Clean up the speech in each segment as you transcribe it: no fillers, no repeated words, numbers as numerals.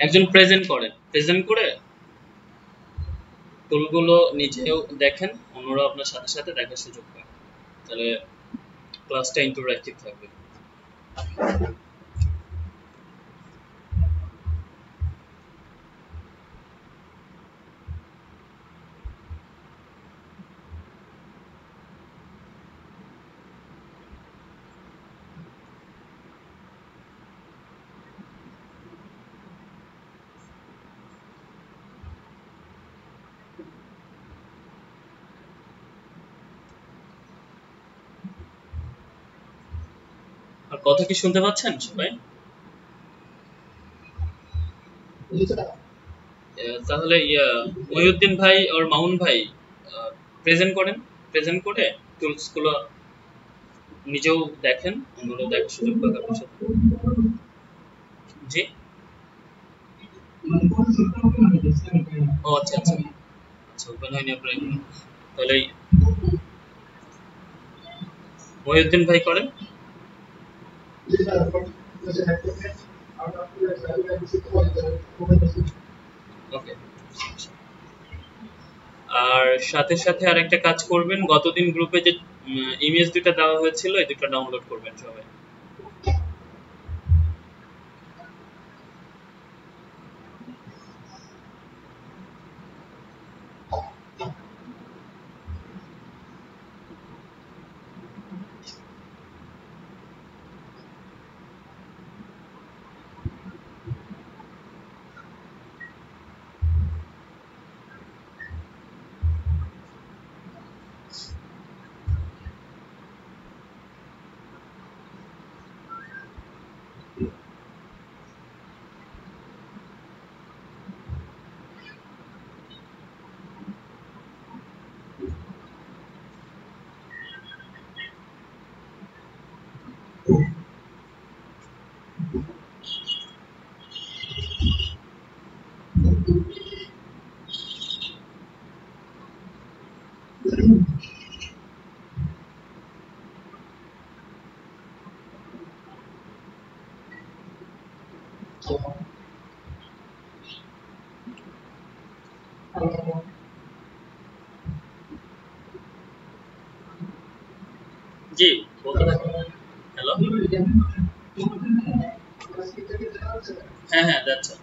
একজন প্রেজেন্ট করে টুলগুলো নিজেও দেখেন, অন্যরা আপনার সাথে সাথে দেখার সুযোগ পায়, তাহলে ক্লাসটা ইন্টারঅ্যাক্টিভ থাকবে। আর কথা কি শুনতে পাচ্ছেন সবাই? তাহলে মহিউদ্দিন ভাই আর মামুন ভাই প্রেজেন্ট করে টুলস গুলো নিজেও দেখেন, অন্যরাও দেখার সুযোগ পাবে আপনার সাথে। জি, ও আচ্ছা আচ্ছা আচ্ছা, ওপেন হয়নি আপনার এখনো। তাহলে মহিউদ্দিন ভাই করেন। ওকে। আর সাথে সাথে আরেকটা কাজ করবেন, গতদিন গ্রুপে যে ইমেজ দুটো দেওয়া হয়েছিল এই দুটো ডাউনলোড করবেন সবাই। জি, বলতে থাকুন। হ্যালো। হ্যাঁ হ্যাঁ, যাচ্ছে।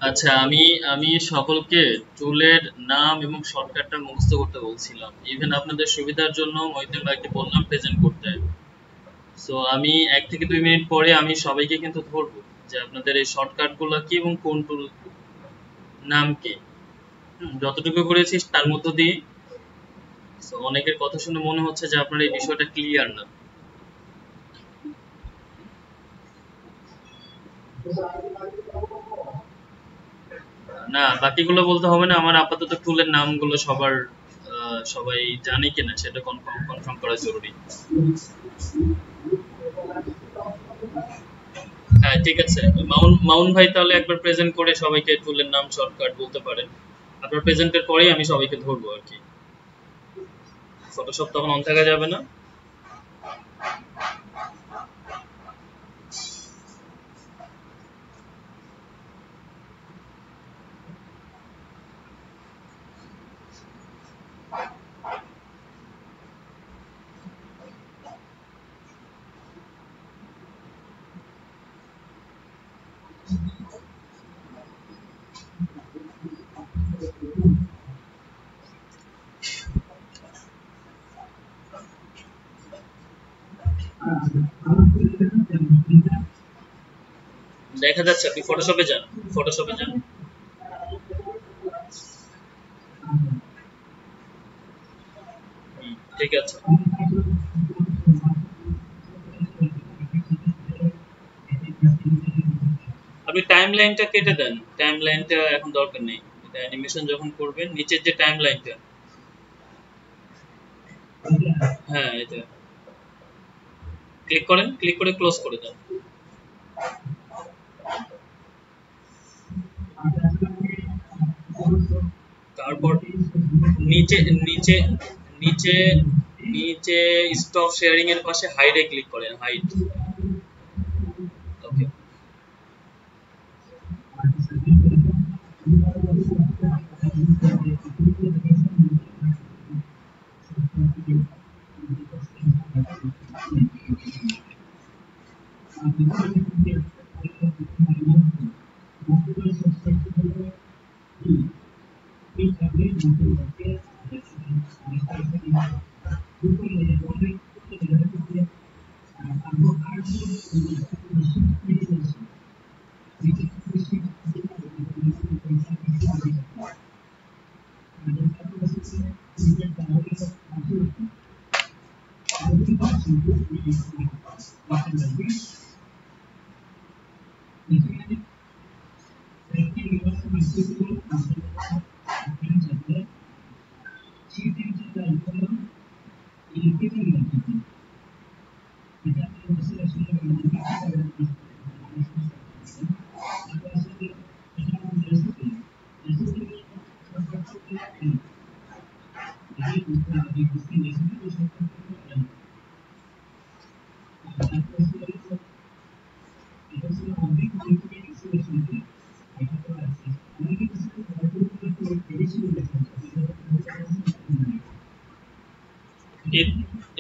আচ্ছা, আমি আমি সকলকে টুলের নাম এবং শর্টকাটটা মুখস্থ করতে বলছিলাম। ইভেন আপনাদের সুবিধার জন্য মহিউদ্দিন ভাইকে বললাম প্রেজেন্ট করতে। সো আমি 1 থেকে 2 মিনিট পরে আমি সবাইকে কিন্তু ধরবো যে আপনাদের এই শর্টকাট গুলো কি এবং কোন টুল নাম কি। যতটুকু করেছি তার মধ্য দিয়ে অনেকের কথা শুনে মনে হচ্ছে যে আপনার এই বিষয়টা ক্লিয়ার না। না, বাকিগুলো বলতে হবে না, আমার আপাতত টুলের নামগুলো সবাই জানে কিনা সেটা কনফার্ম করা জরুরি। হ্যাঁ, ঠিক আছে। মাউন ভাই তাহলে একবার প্রেজেন্ট করে সবাইকে টুলের নাম শর্টকাট বলতে পারেন। আপনার প্রেজেন্টের পরেই আমি সবাইকে ধরবো আর কি। ফটোশপ তখন অন থাকা যাবে না। দেখা যাচ্ছে আপনি ফটোশপে যান। ফটোশপে যান। ঠিক আছে। আপনি টাইম লাইনটা কেটে দেন। টাইম লাইনটা এখন দরকার নেই। এটা অ্যানিমেশন যখন করবেন নিচের যে টাইম লাইনটা, হ্যাঁ এটা ক্লিক করেন, ক্লিক করে ক্লোজ করে দেন। তারপর নিচে নিচে নিচে নিচে স্টপ শেয়ারিং এর পাশে হাইডে ক্লিক করেন, হাইড। ওকে।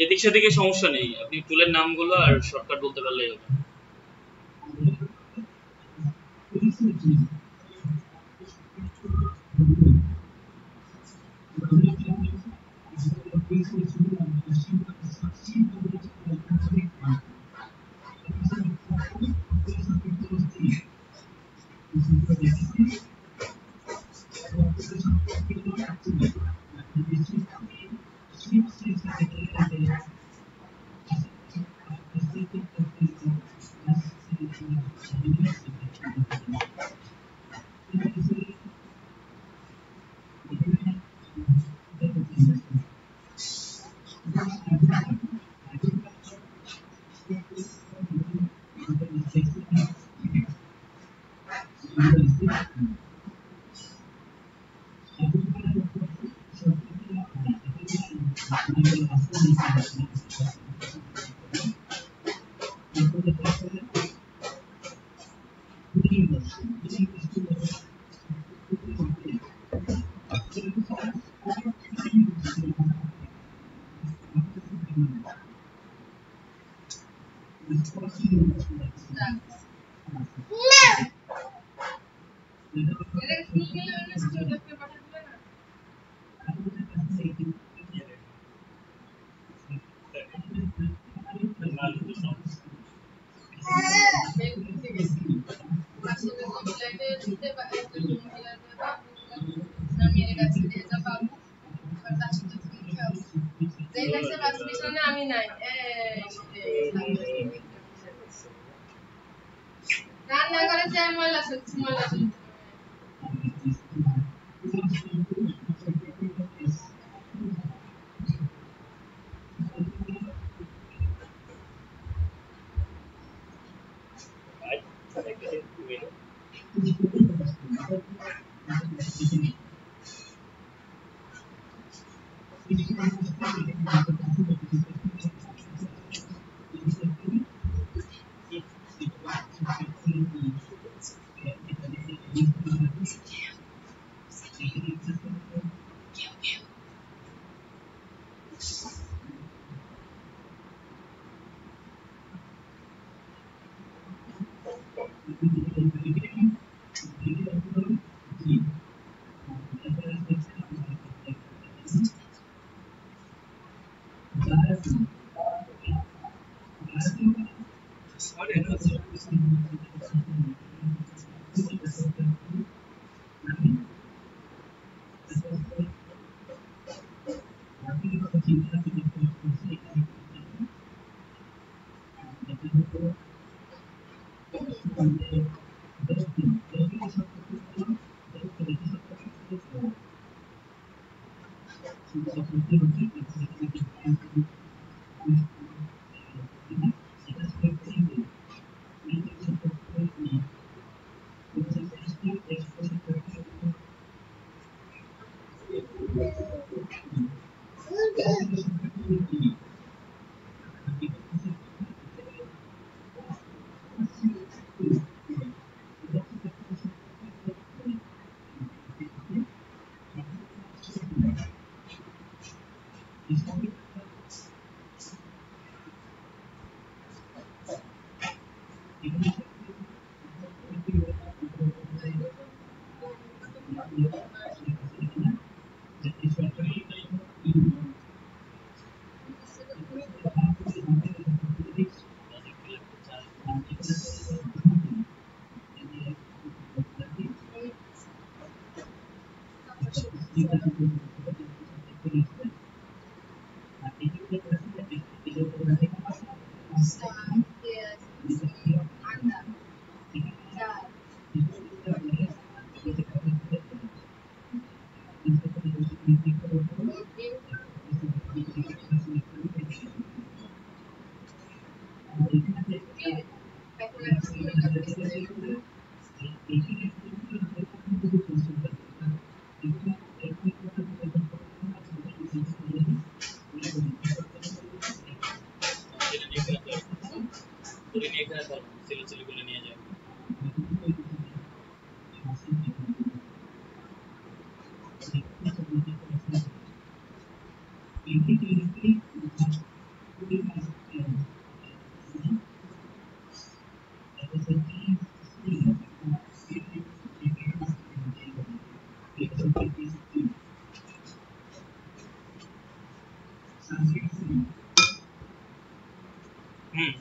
এদিক সেদিকে সমস্যা নেই, আপনি টুলের নামগুলো আর শর্টকাট বলতে পারলেই হবে।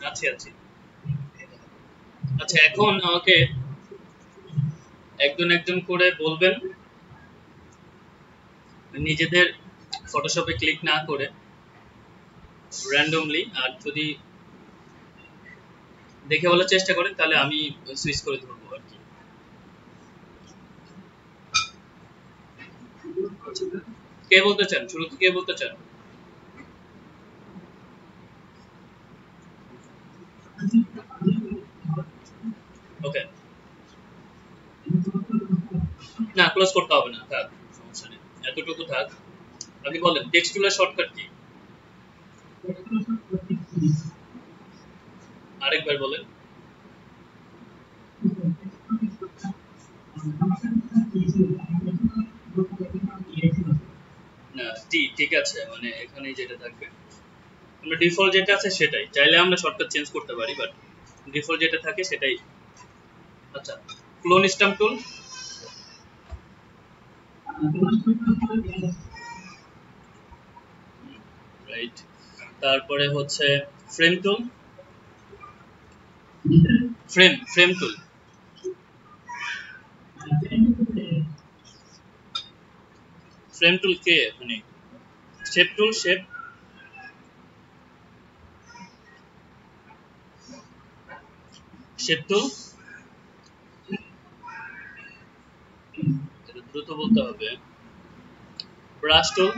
আচ্ছা আচ্ছা আচ্ছা, এখন আমাকে একজন একজন করে বলবেন, নিজেদের ফটোশপে ক্লিক না করে র্যান্ডমলি, আর যদি দেখে বলার চেষ্টা করেন তাহলে আমি সুইচ করে ধরবো আর কি। কে বলতে চান শুরুতে, কে বলতে চান? ওকে, না ক্লোজ করতে হবে না, থাক সমস্যা নেই, এতটুকু থাক। আপনি বলেন টেক্সট টুলের শর্টকাট কি? আরেকবার বলেন। না টি ঠিক আছে, মানে এখানেই যেটা থাকবে আমরা ডিফল্ট যেটা আছে সেটাই, চাইলে আমরা শর্টকাট চেঞ্জ করতে পারি, বাট ডিফল্ট যেটা থাকে সেটাই। আচ্ছা, ক্লোন স্ট্যাম্প টুল, রাইট। তারপরে হচ্ছে ফ্রেম টুল, ফ্রেম টুল, ফ্রেম টুল কে মানে শেপ টুল, শেপ টুল, এটা দ্রুত বলতে হবে। ব্রাশ টুল,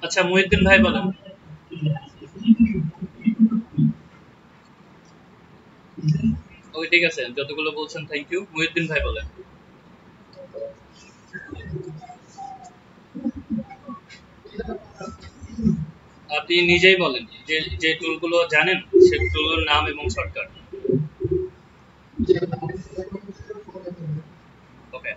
আচ্ছা মহিউদ্দিন ভাই বলেন। ওকে ঠিক আছে, যতগুলো বলছেন থ্যাংক ইউ। মহিউদ্দিন ভাই বলেন। আপনি নিজেই বলেন যে যে টুলগুলো জানেন সে টুলগুলোর নাম এবং শর্টকাট। ওকে,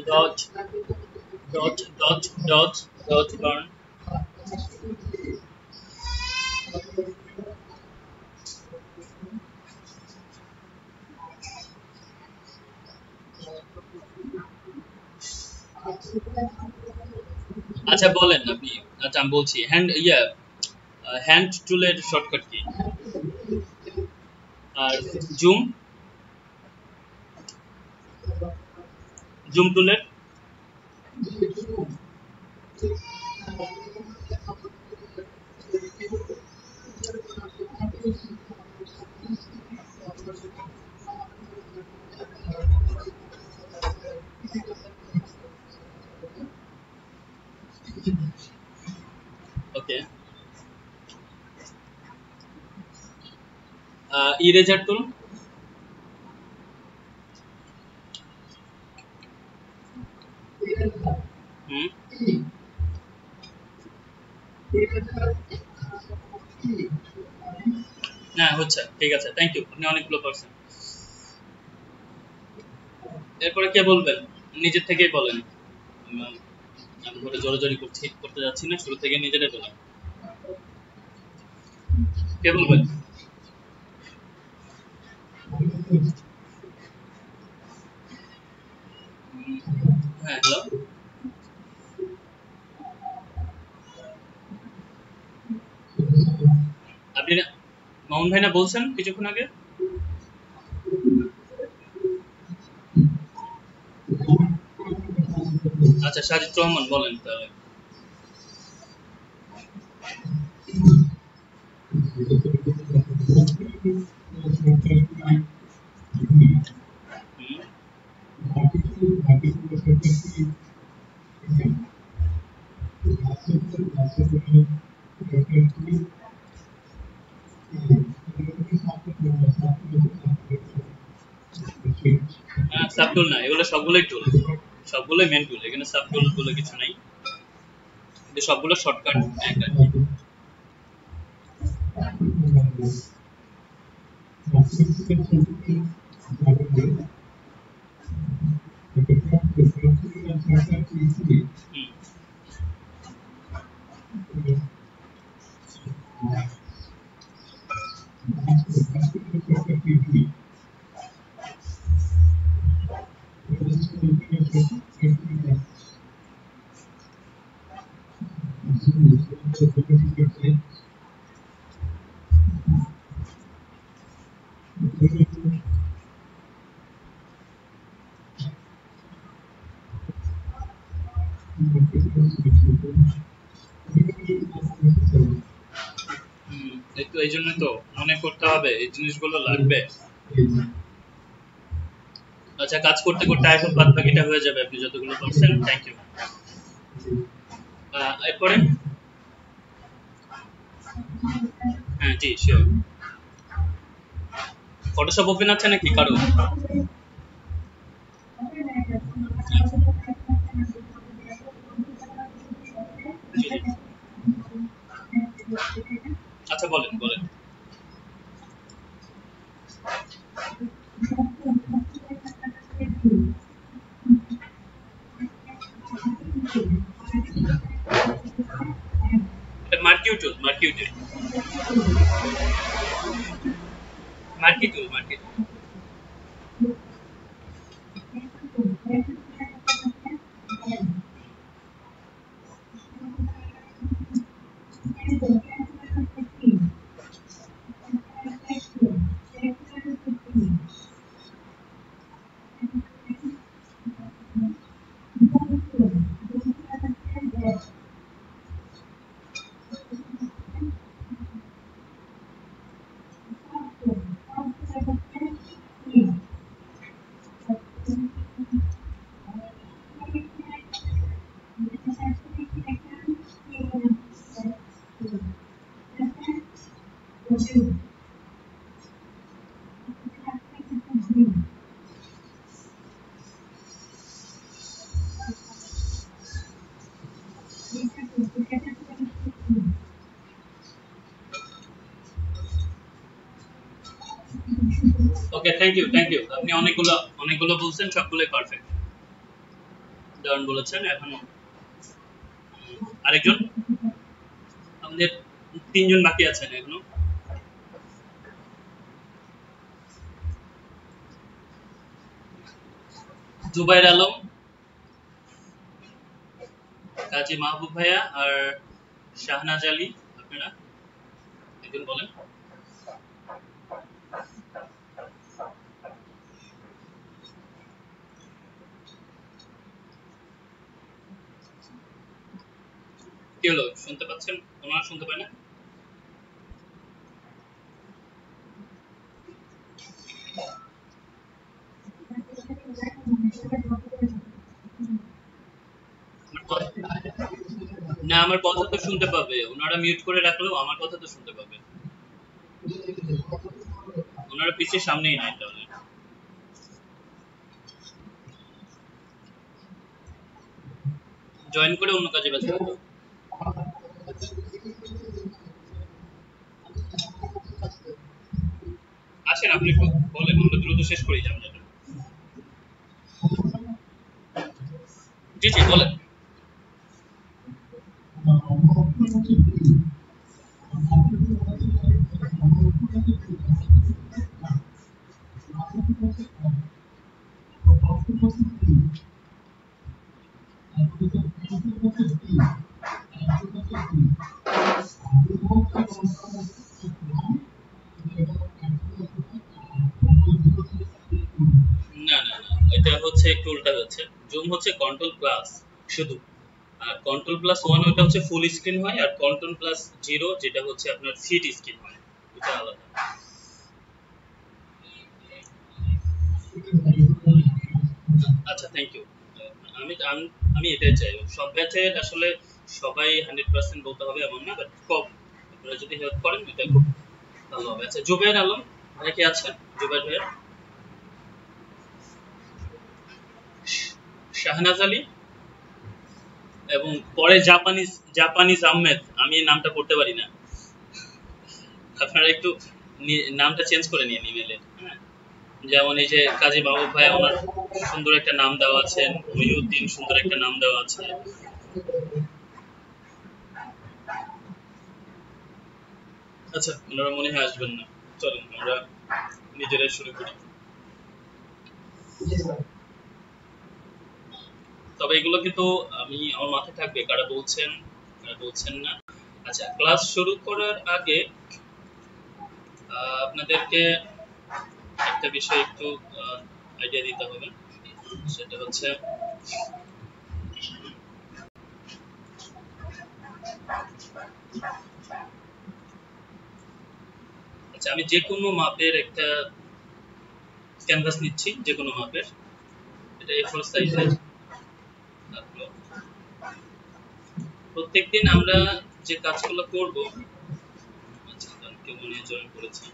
ডট ডট বার্ন, আচ্ছা বলেন আপনি। আচ্ছা আমি বলছি হ্যান্ড টুলের শর্টকাট কি? আর জুম, জুম টুলের, ওকে। ইরেজার টুল, হুম, হ্যাঁ হচ্ছে, ঠিক আছে থ্যাংক ইউ, আপনি অনেকগুলো পারছেন। এরপরে কে বলবেন? নিজের থেকেই বলেন। আমি ঘরে জোরাজোরি করতে যাচ্ছি না, শুরু থেকে নিজেরাই বলেন। কে বলবেন? হ্যাঁ হ্যালো, আপনি না মামুন ভাই না বলছেন কিছুক্ষণ আগে? আচ্ছা সাজিদ রহমান বলেন তাহলে। হুম, সাব টুল না, এগুলো সবগুলোই টুল, সবগুলোই মেন টুল, এখানে সাব টুল বলে কিছু নাই, কিন্তু সবগুলো শর্টকাট এক আর কি। হুম, একটু এই জন্য তো মনে করতে হবে, এই জিনিসগুলো লাগবে। আচ্ছা, কাজ করতে করতে এখন বাদ বাকিটা হয়ে যাবে আপনি যতগুলো করছেন। Thank you. এরপরে হ্যাঁ জি শিওর। ফটোশপ ওপেন আছে নাকি কারো? জি, জি। আচ্ছা বলেন বলেন। মার্কিউটুল মার্কিউটুল মার্কিটুল মার্কিটুল। ওকে, থ্যাংক ইউ থ্যাংক ইউ। আপনি অনেকগুলো অনেকগুলো বলছেন, সবগুলোই পারফেক্ট, দারুণ বলেছেন। এখন আরেকজন, আমাদের তিনজন বাকি আছেন এখনো। জুবাইর আলম, কাজী মাহবুব ভাইয়া আর শাহনাজ আলী। আপনারা একজন বলেন। কি হলো, শুনতে পাচ্ছেন? ওনারা শুনতে পায় না? না, আমার কথা তো শুনতে পাবে, ওনারা মিউট করে রাখলেও আমার কথা তো শুনতে পাবে। ওনারা পিছের সামনেই নাই তাহলে। জয়েন করে অন্য কাজে ব্যস্ত হতো। আসেন আপনি একটু বলেন, আমরা দ্রুত শেষ করি যাবেন। জি জি বলেন। না না না, এটা হচ্ছে একটু উল্টা হচ্ছে। জুম হচ্ছে কন্ট্রোল প্লাস শুধু, আর কন্ট্রোল প্লাস ওয়ান ওটা হচ্ছে ফুল স্ক্রিন হয়, আর কন্ট্রোল প্লাস জিরো যেটা হচ্ছে আপনার ফিট স্ক্রিন হয়, এটা আলাদা। আচ্ছা থ্যাংক ইউ। আমি আমি আমি এটাই চাই, সব ব্যাচে আসলে সবাই 100% বলতে হবে এমন না, বাট কম আপনারা যদি হেল্প করেন এটা খুব ভালো হবে। আচ্ছা জুবাইর আলম ভাই কি আছেন? জুবাইর ভাই, শাহনাজ আলী, এবং পরে জাপানিজ জাপানিজ আহমেদ, আমি এই নামটা পড়তে পারি না, আপনারা একটু নামটা চেঞ্জ করে নিন ইমেলে। হ্যাঁ, যেমন এই যে কাজী মাহবুব ভাই, ওনার সুন্দর একটা নাম দেওয়া আছে, মহিউদ্দিন সুন্দর একটা নাম দেওয়া আছে। আচ্ছা ওনারা মনে হয় আসবেন না, চলেন আমরা নিজেরাই শুরু করি। তবে এগুলো কিন্তু আমি আমার মাথায় থাকবে কারা বলছেন কারা বলছেন না। আচ্ছা, ক্লাস শুরু করার আগে আপনাদেরকে একটা বিষয় একটু আইডিয়া দিতে হবে, সেটা হচ্ছে আচ্ছা, আমি যে কোনো মাপের একটা ক্যানভাস নিচ্ছি, যে কোনো মাপের। এটা A4 সাইজের। তারপর প্রত্যেকদিন আমরা যে কাজগুলো করব। আচ্ছা, কেউ মনে হয় জয়েন করেছে।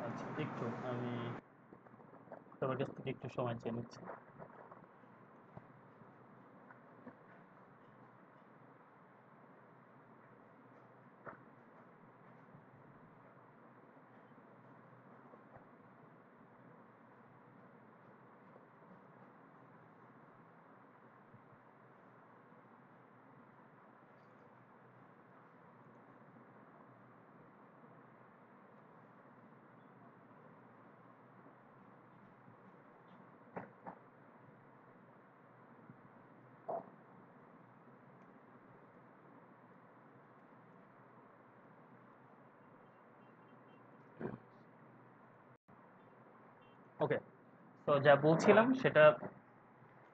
আচ্ছা, একটু আমি সবার কাছ থেকে একটু সময় চেয়ে নিচ্ছি। ওকে, তো যা বলছিলাম সেটা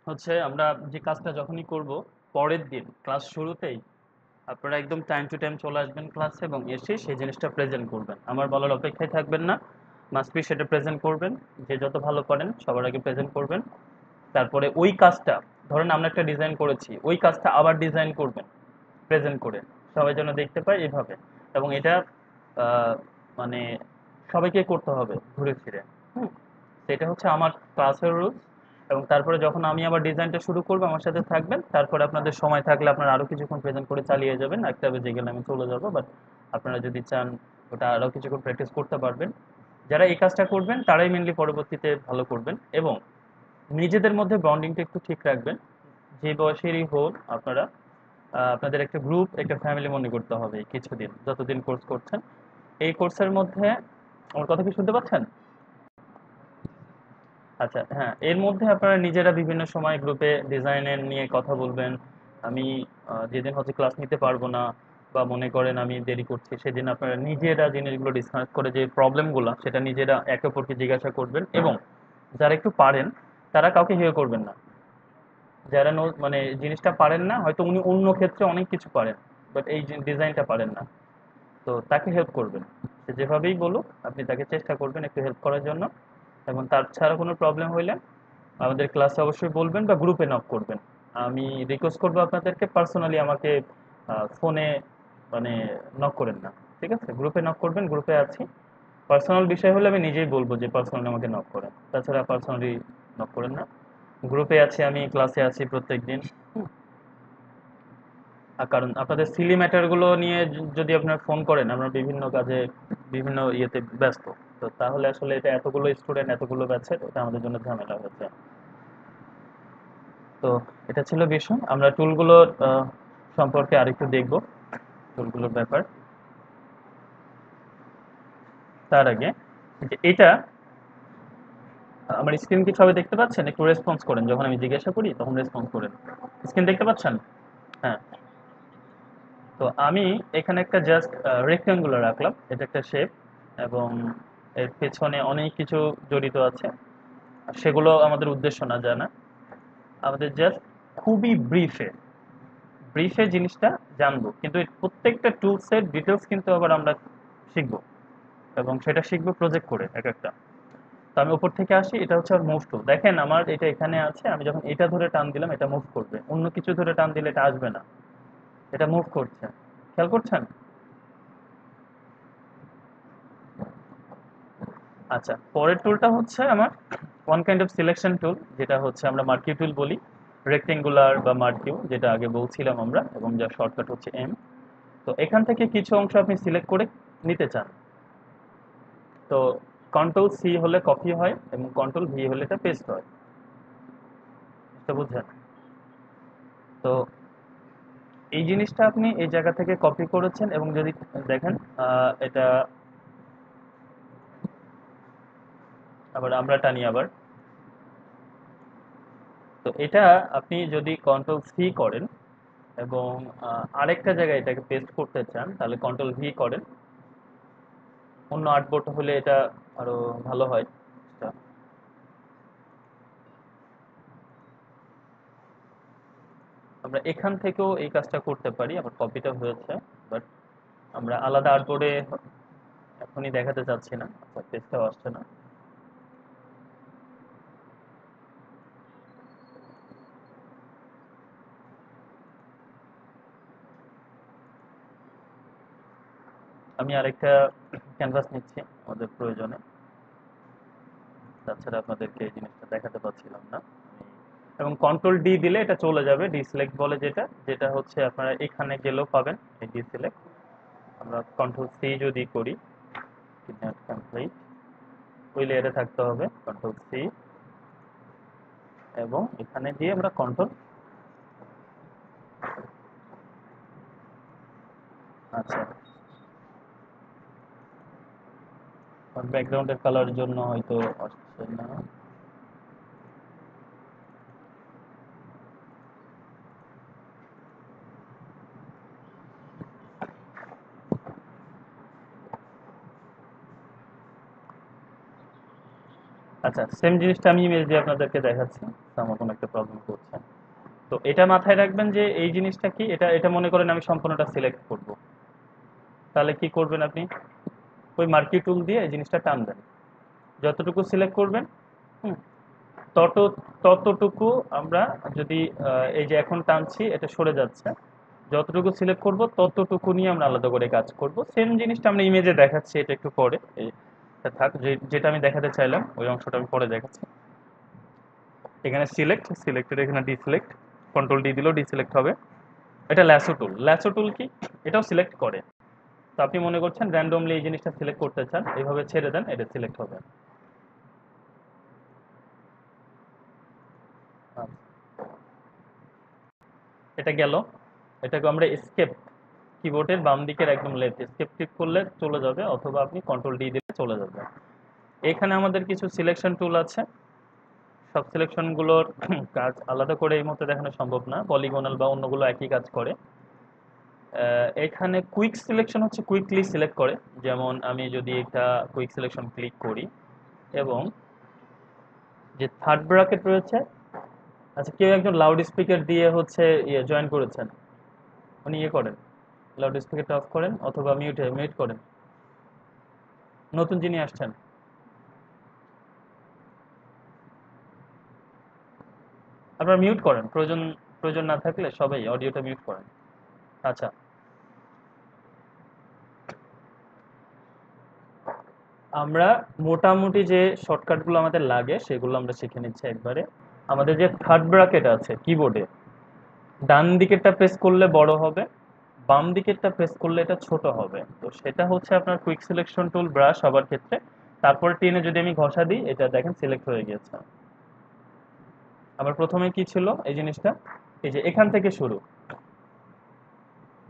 হচ্ছে, আমরা যে কাজটা যখনই করব পরের দিন ক্লাস শুরুতেই আপনারা একদম টাইম টু টাইম চলে আসবেন ক্লাসে এবং এসে সেই জিনিসটা প্রেজেন্ট করবেন। আমার বলার অপেক্ষায় থাকবেন না, মাস্ট বি সেটা প্রেজেন্ট করবেন। যে যত ভালো পারেন সবার আগে প্রেজেন্ট করবেন। তারপরে ওই কাজটা, ধরেন আমরা একটা ডিজাইন করেছি, ওই কাজটা আবার ডিজাইন করবেন প্রেজেন্ট করে, সবাই যেন দেখতে পায় এভাবে। এবং এটা আহ, মানে সবাইকে করতে হবে ঘুরে ফিরে। হুম, তো এটা হচ্ছে আমার ক্লাসের রুলস। এবং তারপরে যখন আমি আবার ডিজাইনটা শুরু করবো আমার সাথে থাকবেন, তারপরে আপনাদের সময় থাকলে আপনারা আরো কিছুক্ষণ প্রেজেন্ট করে চালিয়ে যাবেন, একটা বেজে গেলে আমি চলে যাবো। বাট আপনারা যদি চান ওটা আরো কিছুক্ষণ প্র্যাকটিস করতে পারবেন। যারা এই কাজটা করবেন তারাই মেনলি পরবর্তীতে ভালো করবেন। এবং নিজেদের মধ্যে বন্ডিংটা একটু ঠিক রাখবেন। যে বয়সেরই হোক আপনারা, আপনাদের একটা গ্রুপ, একটা ফ্যামিলি মনে করতে হবে এই কিছুদিন, যতদিন কোর্স করছেন। এই কোর্সের মধ্যে আমার কথা কি শুনতে পাচ্ছেন? আচ্ছা, হ্যাঁ, এর মধ্যে আপনারা নিজেরা বিভিন্ন সময় গ্রুপে ডিজাইনের নিয়ে কথা বলবেন। আমি যেদিন হচ্ছে ক্লাস নিতে পারবো না বা মনে করেন আমি দেরি করছি, সেদিন আপনারা নিজেরা জিনিসগুলো ডিসকাস করে যে প্রবলেমগুলো সেটা নিজেরা একে অপরকে জিজ্ঞাসা করবেন। এবং যারা একটু পারেন তারা কাউকে হেয় করবেন না। যারা মানে জিনিসটা পারেন না, হয়তো উনি অন্য ক্ষেত্রে অনেক কিছু পারেন, বাট এই ডিজাইনটা পারেন না, তো তাকে হেল্প করবেন। সে যেভাবেই বলুক আপনি তাকে চেষ্টা করবেন একটু হেল্প করার জন্য। এবং তার ছাড়া কোনো প্রবলেম হইলে আমাদের ক্লাসে অবশ্যই বলবেন বা গ্রুপে নক করবেন। আমি রিকোয়েস্ট করবো আপনাদেরকে পার্সোনালি আমাকে ফোনে মানে নক করেন না। ঠিক আছে, গ্রুপে নক করবেন, গ্রুপে আছি। পার্সোনাল বিষয় হলে আমি নিজেই বলবো যে পার্সোনালি আমাকে নক করেন, তাছাড়া পার্সোনালি নক করেন না। গ্রুপে আছি, আমি ক্লাসে আছি প্রত্যেকদিন। আর কারণ আপনাদের সিলি ম্যাটার গুলো নিয়ে যদি আপনারা ফোন করেন, আমরা বিভিন্ন কাজে বিভিন্ন ইয়েতে ব্যস্ত, তো তাহলে আসলে এটা এতগুলো স্টুডেন্ট এতগুলো ব্যাচের, এটা আমাদের জন্য ঝামেলা হয়েছে। তো এটা ছিল বিষয়। আমরা টুলগুলোর সম্পর্কে আরেকটু দেখব, টুলগুলোর ব্যাপার। তার আগে যে এটা, আমার স্ক্রিন কি সবাই দেখতে পাচ্ছেন? একটু রেসপন্স করেন, যখন আমি জিজ্ঞাসা করি তখন রেসপন্স করেন। স্ক্রিন দেখতে পাচ্ছেন? হ্যাঁ। তো আমি এখানে একটা জাস্ট রেক্ট্যাঙ্গুলার রাখলাম, এটা একটা শেপ। এবং এর পেছনে অনেক কিছু জড়িত আছে, সেগুলো আমাদের উদ্দেশ্য না জানা। আমাদের জাস্ট খুবই ব্রিফে ব্রিফে জিনিসটা জানবো, কিন্তু এর প্রত্যেকটা টুলসের ডিটেলস কিন্তু আবার আমরা শিখবো। এবং সেটা শিখবো প্রজেক্ট করে এক একটা। তো আমি উপর থেকে আসি, এটা হচ্ছে আর মুভ টুল। দেখেন আমার এটা এখানে আছে, আমি যখন এটা ধরে টান দিলাম এটা মুভ করবে, অন্য কিছু ধরে টান দিলে এটা আসবে না, এটা মুভ করছে। খেয়াল করছেন? আচ্ছা, পরের টুলটা হচ্ছে আমার one kind of selection tool, যেটা হচ্ছে আমরা মার্কিউ টুল বলি, রেক্টেঙ্গুলার বা মার্কিউ যেটা আগে বলছিলাম আমরা, এবং যার শর্টকাট হচ্ছে এম। তো এখান থেকে কিছু অংশ আপনি সিলেক্ট করে নিতে চান। তো কন্ট্রোল সি হলে কপি হয় এবং কন্ট্রোল ভি হলে এটা পেস্ট হয়। এটা বুঝছেন? তো এই জিনিসটা আপনি এই জায়গা থেকে কপি করেছেন এবং যদি দেখেন এটা আবার আমরা টানি আবার। তো এটা আপনি যদি কন্ট্রোল সি করেন এবং আরেকটা জায়গায় এটাকে পেস্ট করতে চান তাহলে কন্ট্রোল ভি করেন। অন্য আর্টবোর্ড হলে এটা আরো ভালো হয়। আমরা এখান থেকেও এই কাজটা করতে পারি, আমার কপিটা হয়েছে, বাট আমরা আলাদা আর্টবোর্ডে এখনই দেখাতে চাচ্ছি না, আচ্ছা পেজটাও আসছে না। আমি আরেকটা ক্যানভাস নিচ্ছি আমাদের প্রয়োজনে, তাছাড়া আপনাদেরকে এই জিনিসটা দেখাতে পাচ্ছিলাম না। এবং কন্ট্রোল ডি দিলে এটা চলে যাবে, ডি সিলেক্ট বলে যেটা, যেটা হচ্ছে আপনারা এখানে গেলেও পাবেন এই ডি সিলেক্ট। আমরা কন্ট্রোল সি যদি করি, কমপ্লিট ওই লেয়ারে থাকতে হবে, কন্ট্রোল সি, এবং এখানে দিয়ে আমরা কন্ট্রোল, আচ্ছা ব্যাকগ্রাউন্ডের কালার জন্য হয়তো আসছে না। আচ্ছা সেম জিনিসটা আমি ইমেজ দিয়ে আপনাদেরকে দেখাচ্ছি, তো আমার কোনো একটা প্রবলেম করছে। তো এটা মাথায় রাখবেন যে এই জিনিসটা কি, এটা এটা মনে করেন আমি সম্পূর্ণটা সিলেক্ট করব, তাহলে কি করবেন আপনি ওই মার্কি টুল দিয়ে এই জিনিসটা টান দেন, যতটুকু সিলেক্ট করবেন হুম, তত ততটুকু আমরা যদি এই যে এখন টানছি এটা সরে যাচ্ছে, যতটুকু সিলেক্ট করব ততটুকু নিয়ে আমরা আলাদা করে কাজ করব। সেম জিনিসটা আমরা ইমেজে দেখাচ্ছি, এটা একটু পরে থাক, যেটা আমি দেখাতে চাইলাম ওই অংশটা আমি পরে দেখাচ্ছি। এখানে সিলেক্ট, সিলেক্টেড এখানে ডিসিলেক্ট, কন্ট্রোল ডি দিলেও ডিসিলেক্ট হবে। এটা ল্যাসো টুল, ল্যাসো টুল কি, এটাও সিলেক্ট করে। তো আপনি মনে করছেন র্যান্ডমলি এই জিনিসটা সিলেক্ট করতে চান, এইভাবে ছেড়ে দেন, এটা সিলেক্ট হবে। আচ্ছা, এটা গেল, এটাকে আমরা এসকেপ, কিবোর্ডের বাম দিকের একদম লেফট এসকেপ ক্লিক করলে চলে যাবে, অথবা আপনি কন্ট্রোল ডি দিলে চলে যাবে। এখানে আমাদের কিছু সিলেকশন টুল আছে, সব সিলেকশন গুলোর কাজ আলাদা করে এই মুহূর্তে দেখানো সম্ভব না, পলিগনাল বা অন্যগুলো একই কাজ করে। এখানে কুইক সিলেকশন হচ্ছে কুইকলি সিলেক্ট করে, যেমন আমি যদি একটা কুইক সিলেকশন ক্লিক করি এবং যে থার্ড ব্র্যাকেট রয়েছে, আচ্ছা কেউ একজন লাউড স্পিকার দিয়ে হচ্ছে ইয়ে জয়েন করেছেন, উনি ইয়ে করেন, লাউড স্পিকারটা অফ করেন অথবা মিউট করেন। নতুন যিনি আসছেন আপনারা মিউট করেন, প্রয়োজন প্রয়োজন না থাকলে সবাই অডিওটা মিউট করেন। আচ্ছা, আমরা মোটামুটি যে শর্টকাটগুলো আমাদের লাগে সেগুলো আমরা শিখে নিচ্ছি একবারে। আমাদের যে থার্ড ব্র্যাকেট আছে কিবোর্ডে, ডান দিকেরটা প্রেস করলে বড় হবে, বাম দিকেরটা প্রেস করলে এটা ছোট হবে। তো সেটা হচ্ছে আপনার কুইক সিলেকশন টুল ব্রাশ সবার ক্ষেত্রে। তারপর টেনে যদি আমি ঘষা দিই, এটা দেখেন সিলেক্ট হয়ে গেছে। আবার প্রথমে কি ছিল এই জিনিসটা, এই যে এখান থেকে শুরু,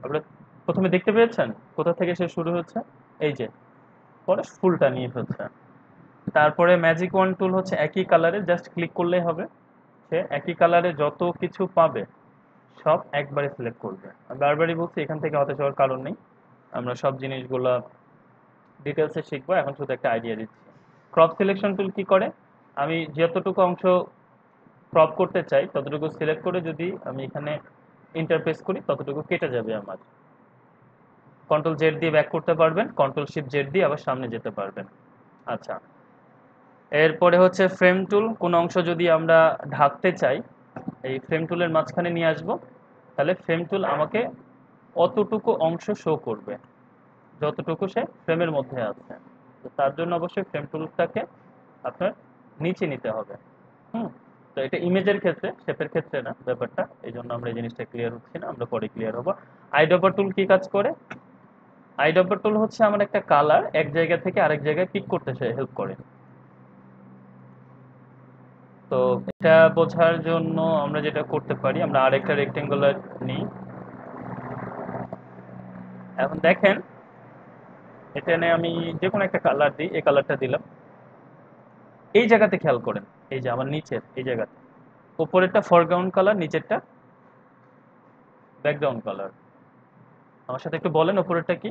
আপনারা প্রথমে দেখতে পেয়েছেন কোথা থেকে সে শুরু হচ্ছে, এই যে পরে ফুলটা নিয়ে হচ্ছে। তারপরে ম্যাজিক ওয়ান টুল হচ্ছে একই কালারে, জাস্ট ক্লিক করলেই হবে, সে একই কালারে যত কিছু পাবে সব একবারে সিলেক্ট করবে। আমি বারবারই বলছি এখান থেকে হতে যাওয়ার কারণ নেই, আমরা সব জিনিসগুলো ডিটেলসে শিখবো, এখন শুধু একটা আইডিয়া দিচ্ছি। ক্রপ সিলেকশন টুল কি করে, আমি যতটুকু অংশ ক্রপ করতে চাই ততটুকু সিলেক্ট করে যদি আমি এখানে ইন্টারপ্রেস করি ততটুকু কেটে যাবে আমার। কন্ট্রোল জেড দিয়ে ব্যাক করতে পারবেন, কন্ট্রোল শিফট জেড দিয়ে আবার সামনে যেতে পারবেন। আচ্ছা, এরপরে হচ্ছে ফ্রেম টুল, কোন অংশ যদি আমরা ঢাকতে চাই এই ফ্রেম টুলের মাঝখানে নিয়ে আসব, তাহলে ফ্রেম টুল আমাকে অতটুকু অংশ শো করবে যতটুকু সে ফ্রেমের মধ্যে আছে। তো তার জন্য অবশ্যই ফ্রেম টুলটাকে আপনার নিচে নিতে হবে। হুম, তো এটা ইমেজের ক্ষেত্রে, শেপের ক্ষেত্রে না ব্যাপারটা, এই জন্য আমরা এই জিনিসটা ক্লিয়ার হচ্ছি না, আমরা পরে ক্লিয়ার হবো। আইড্রপার টুল কি কাজ করে, আইড্রপার টুল হচ্ছে আমার একটা কালার এক জায়গা থেকে আরেক জায়গায় পিক করতে সে হেল্প করে। তো এটা বোঝার জন্য আমরা যেটা করতে পারি, আমরা আরেকটা রেক্টেঙ্গুলার নিই, এখন দেখেন এখানে আমি যে কোনো একটা কালার দিই, এই কালারটা দিলাম, এই জায়গাতে খেয়াল করেন, এই যে আমার নিচের এই জায়গাতে উপরেরটা ফরগ্রাউন্ড কালার, নিচেরটা ব্যাকগ্রাউন্ড কালার। আমার সাথে একটু বলেন উপরেরটা কি?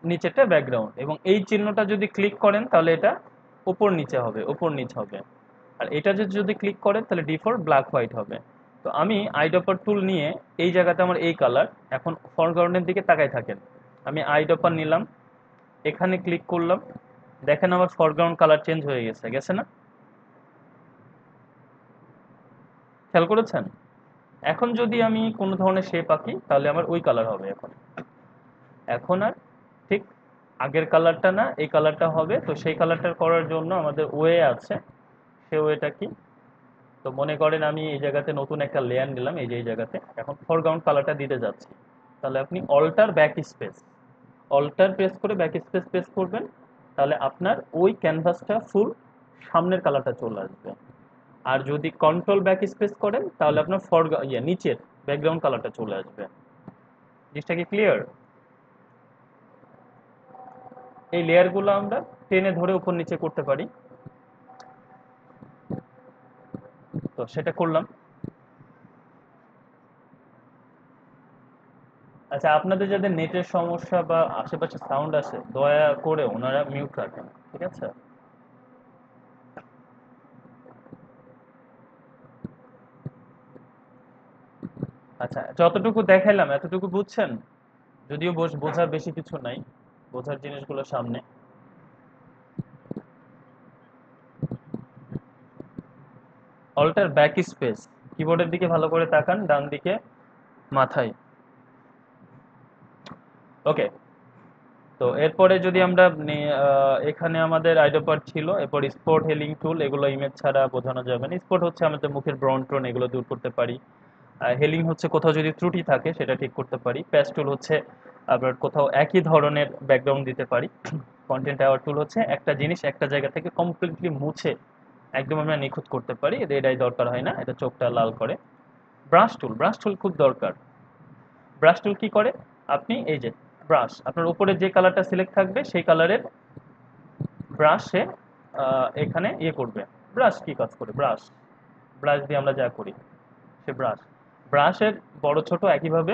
নিচেরটা ব্যাকগ্রাউন্ড। এবং এই চিহ্নটা যদি ক্লিক করেন তাহলে এটা উপর নিচে হবে, উপর নিচ হবে। আর এটা যদি ক্লিক করেন তাহলে ডিফল্ট ব্ল্যাক হোয়াইট হবে। তো আমি আইড্রপার টুল নিয়ে এই জায়গাতে আমার এই কালার, এখন ফরগ্রাউন্ডের দিকে তাকাই থাকেন, আমি আইড্রপার নিলাম, এখানে ক্লিক করলাম, দেখেন আমার ফরগ্রাউন্ড কালার চেঞ্জ হয়ে গেছে, গেছে না? খেয়াল করেছেন? এখন যদি আমি কোনো ধরনের শেপ আঁকি তাহলে আমার ওই কালার হবে এখন। এখন আর ঠিক আগের কালারটা না, এই কালারটা হবে। তো সেই কালারটা করার জন্য আমাদের ওয়ে আছে। সে ওয়েটা কি? তো মনে করেন আমি এই জায়গাতে নতুন একটা লেয়ার নিলাম, এই যে এই জায়গাতে এখন ফরগ্রাউন্ড কালারটা দিতে যাচ্ছি। তাহলে আপনি alt back space, alt press করে ব্যাক স্পেস প্রেস করবেন, তাহলে আপনার ওই ক্যানভাসটা ফুল সামনের কালারটা চলে আসবে। আর যদি কন্ট্রোল ব্যাক স্পেস করেন তাহলে আপনার নিচের ব্যাকগ্রাউন্ড কালারটা চলে আসবে। জিনিসটা কি ক্লিয়ার? এই লেয়ারগুলো আমরা টেনে ধরে উপর নিচে করতে পারি। তো সেটা করলাম। আচ্ছা, আপনাদের যাদের নেটের সমস্যা বা আশেপাশে সাউন্ড আসে দয়া করে ওনারা মিউট রাখেন, ঠিক আছে? আচ্ছা, যতটুকু দেখাইলাম এতটুকু বুঝছেন? যদিও বোঝার বেশি কিছু নাই, বোঝার জিনিসগুলো সামনে। অল্টার ব্যাক স্পেস, কিবোর্ডের দিকে ভালো করে তাকান, ডান দিকে মাথায়। ওকে। তো এরপরে যদি আমরা এখানে আমাদের আইডোপার ছিল, এরপর স্পট হেলিং টুল, এগুলো ইমেজ ছাড়া বোঝানো যাবে না। স্পট হচ্ছে আমাদের মুখের ব্রণ ট্রন এগুলো দূর করতে পারি। হেলিং হচ্ছে কোথাও যদি ত্রুটি থাকে সেটা ঠিক করতে পারি। প্যাচ টুল হচ্ছে আবার কোথাও একই ধরনের ব্যাকগ্রাউন্ড দিতে পারি। কন্টেন্ট অ্যাওয়ার টুল হচ্ছে একটা জিনিস একটা জায়গা থেকে কমপ্লিটলি মুছে একদম আমরা নিখুঁত করতে পারি, রেড আই দরকার হয় না, এটা চোখটা লাল করে। ব্রাশ টুল, ব্রাশ টুল খুব দরকার। ব্রাশ টুল কি করে? আপনি এই যে ব্রাশ, আপনার উপরে যে কালারটা সিলেক্ট থাকবে সেই কালারের ব্রাশে এখানে ইয়ে করবে। ব্রাশ কি কাজ করে? ব্রাশ, ব্রাশ দিয়ে আমরা যা করি সে ব্রাশ। ব্রাশের বড় ছোট একইভাবে,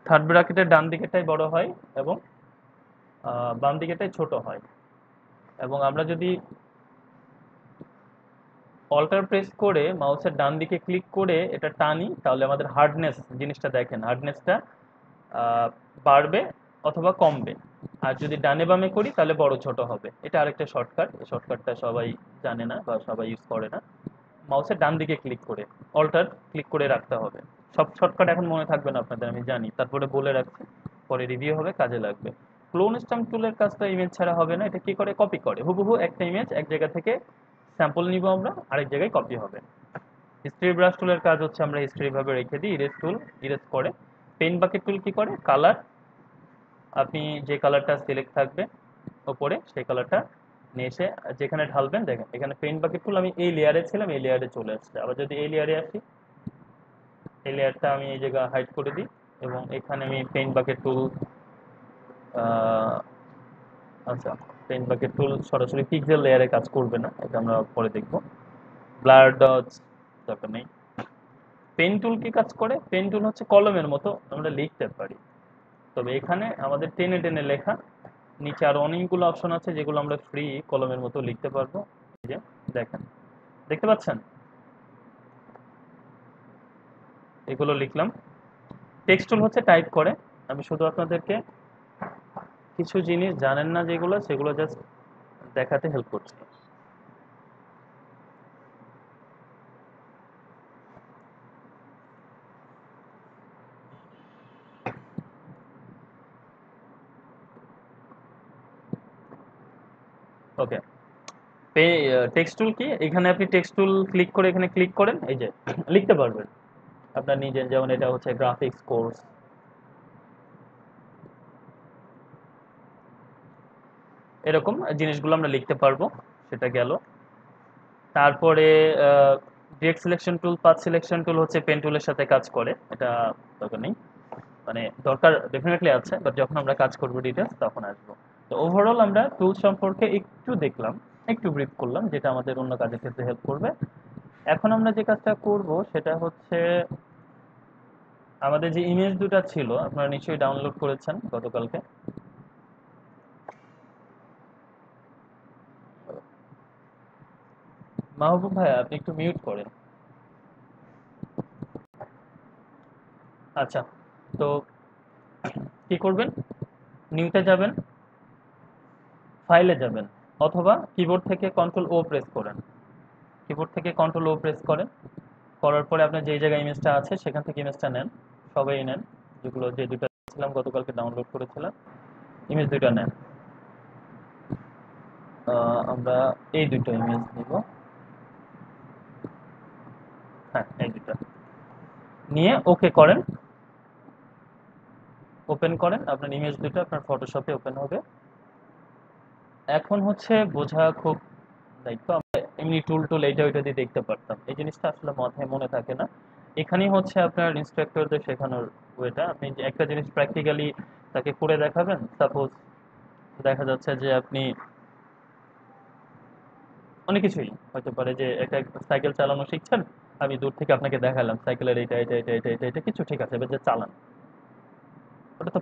থার্ড ব্র্যাকেটের ডান দিকেরটাই বড় হয় এবং বাম দিকেরটাই ছোট হয়। এবং আমরা যদি অল্টার প্রেস করে মাউসের ডান দিকে ক্লিক করে এটা টানি তাহলে আমাদের হার্ডনেস জিনিসটা দেখেন, হার্ডনেসটা বাড়বে অথবা কমবে। আর যদি ডানে বামে করি তাহলে বড় ছোট হবে। এটা আরেকটা শর্টকাট, এই শর্টকাটটা সবাই জানে না বা সবাই ইউজ করে না। মাউসের ডান দিকে ক্লিক করে অল্টার ক্লিক করে রাখতে হবে। সব শর্টকাট এখন মনে থাকবে না আপনাদের, আমি জানি, তারপরে বলে রাখছি, পরে রিভিউ হবে, কাজে লাগবে। ক্লোন স্ট্যাম্প টুলের কাজটা ইমেজ ছাড়া হবে না। এটা কি করে? কপি করে হুবহু একটা ইমেজ এক জায়গা থেকে স্যাম্পল নিব আমরা, আরেক জায়গায় কপি হবে। হিস্ট্রি ব্রাশ টুলের কাজ হচ্ছে আমরা হিস্ট্রি ভাবে রেখে দিই, ইরেজ টুল ইরেজ করে। পেন বাকেট টুল কি করে? কালার, আপনি যে কালারটা সিলেক্ট থাকবে ওপরে সেই কালারটা নিয়ে এসে যেখানে ঢালবেন, দেখেন এখানে পেন বাকেট টুল, আমি এই লেয়ারে ছিলাম, এই লেয়ারে চলে আসছে। আবার যদি এই লেয়ারে আসি, এই লেয়ারটা আমি এই জায়গা হাইড করে দিই এবং এখানে আমি পেইন্ট বাকেট টুল, আচ্ছা, পেইন্ট বাকেট টুল সরাসরি পিক্সেল লেয়ারে কাজ করবে না, এটা আমরা পরে দেখব। ব্লার ডটস দরকার নেই। পেন টুল কি কাজ করে? পেন টুল হচ্ছে কলমের মতো, আমরা লিখতে পারি, তবে এখানে আমাদের টেনে টেনে লেখা। নিচে আরো অনেকগুলো অপশন আছে যেগুলো আমরা ফ্রি কলমের মতো লিখতে পারবো। এই যে দেখেন, দেখতে পাচ্ছেন? এগুলো লিখলাম। টেক্সট টুল হচ্ছে টাইপ করে। আমি শুধু আপনাদেরকে কিছু জিনিস জানেন না যেগুলো, সেগুলো জাস্ট দেখাতে হেল্প করছি। ওকে। টেক্সট টুল কি? এখানে আপনি টেক্সট টুল ক্লিক করে এখানে ক্লিক করেন, এই যে লিখতে পারবেন আপনার নিজের, যেমন এটা হচ্ছে গ্রাফিক্স কোর্স, এরকম জিনিসগুলো আমরা লিখতে পারবো। সেটা গেল। তারপরে direct selection tool, path selection tool হচ্ছে পেন টুলের সাথে কাজ করে, এটা দরকার নেই। মানে দরকার ডেফিনেটলি আছে, বাট যখন আমরা কাজ করব ডিটেলস তখন আসবো। তো ওভারঅল আমরা টুলস সম্পর্কে একটু দেখলাম, একটু ব্রিফ করলাম, যেটা আমাদের অন্য কাজের ক্ষেত্রে হেল্প করবে। এখন আমরা যে কাজটা করব সেটা হচ্ছে, আমাদের যে ইমেজ দুটো ছিল আপনারা নিশ্চয়ই ডাউনলোড করেছেন গতকালকে। মাহবুব ভাই আপনি একটু মিউট করেন। আচ্ছা, তো কি করবেন, নিউতে যাবেন, ফাইলে যাবেন, অথবা কিবোর্ড থেকে কন্ট্রোল ও প্রেস করেন। কিবোর্ড থেকে কন্ট্রোল ও প্রেস করেন, করার পরে আপনার যেই জায়গায় ইমেজটা আছে সেখান থেকে ইমেজটা নেন, সবাই নেন, যেগুলো যে দুটো ছিলাম গতকালকে ডাউনলোড করেছিলাম, ইমেজ দুইটা নেন। আমরা এই দুটো ইমেজ নিব, হ্যাঁ এই দুটো নিয়ে ওকে করেন, ওপেন করেন, আপনার ইমেজ দুটো আপনার ফটোশপে ওপেন হবে। এখন হচ্ছে বোঝা খুব দায়িত্ব, আমরা এমনি টুল টুল এইটা ওইটা দিয়ে দেখতে পারতাম, এই জিনিসটা আসলে মাথায় মনে থাকে না। এখানেই হচ্ছে আপনার ইনস্ট্রাক্টরদের শেখানোর ওয়েটা, আপনি যে একটা জিনিস প্র্যাকটিক্যালি তাকে করে দেখাবেন। সাপোজ দেখা যাচ্ছে যে আপনি অনেক কিছুই হতে পারে, যে একটা সাইকেল চালানো শিখছেন, আমি দূর থেকে আপনাকে দেখালাম সাইকেলের এটা এটা এটা এটা এটা এটা কিছু, ঠিক আছে, এবার যে চালান ওটা তো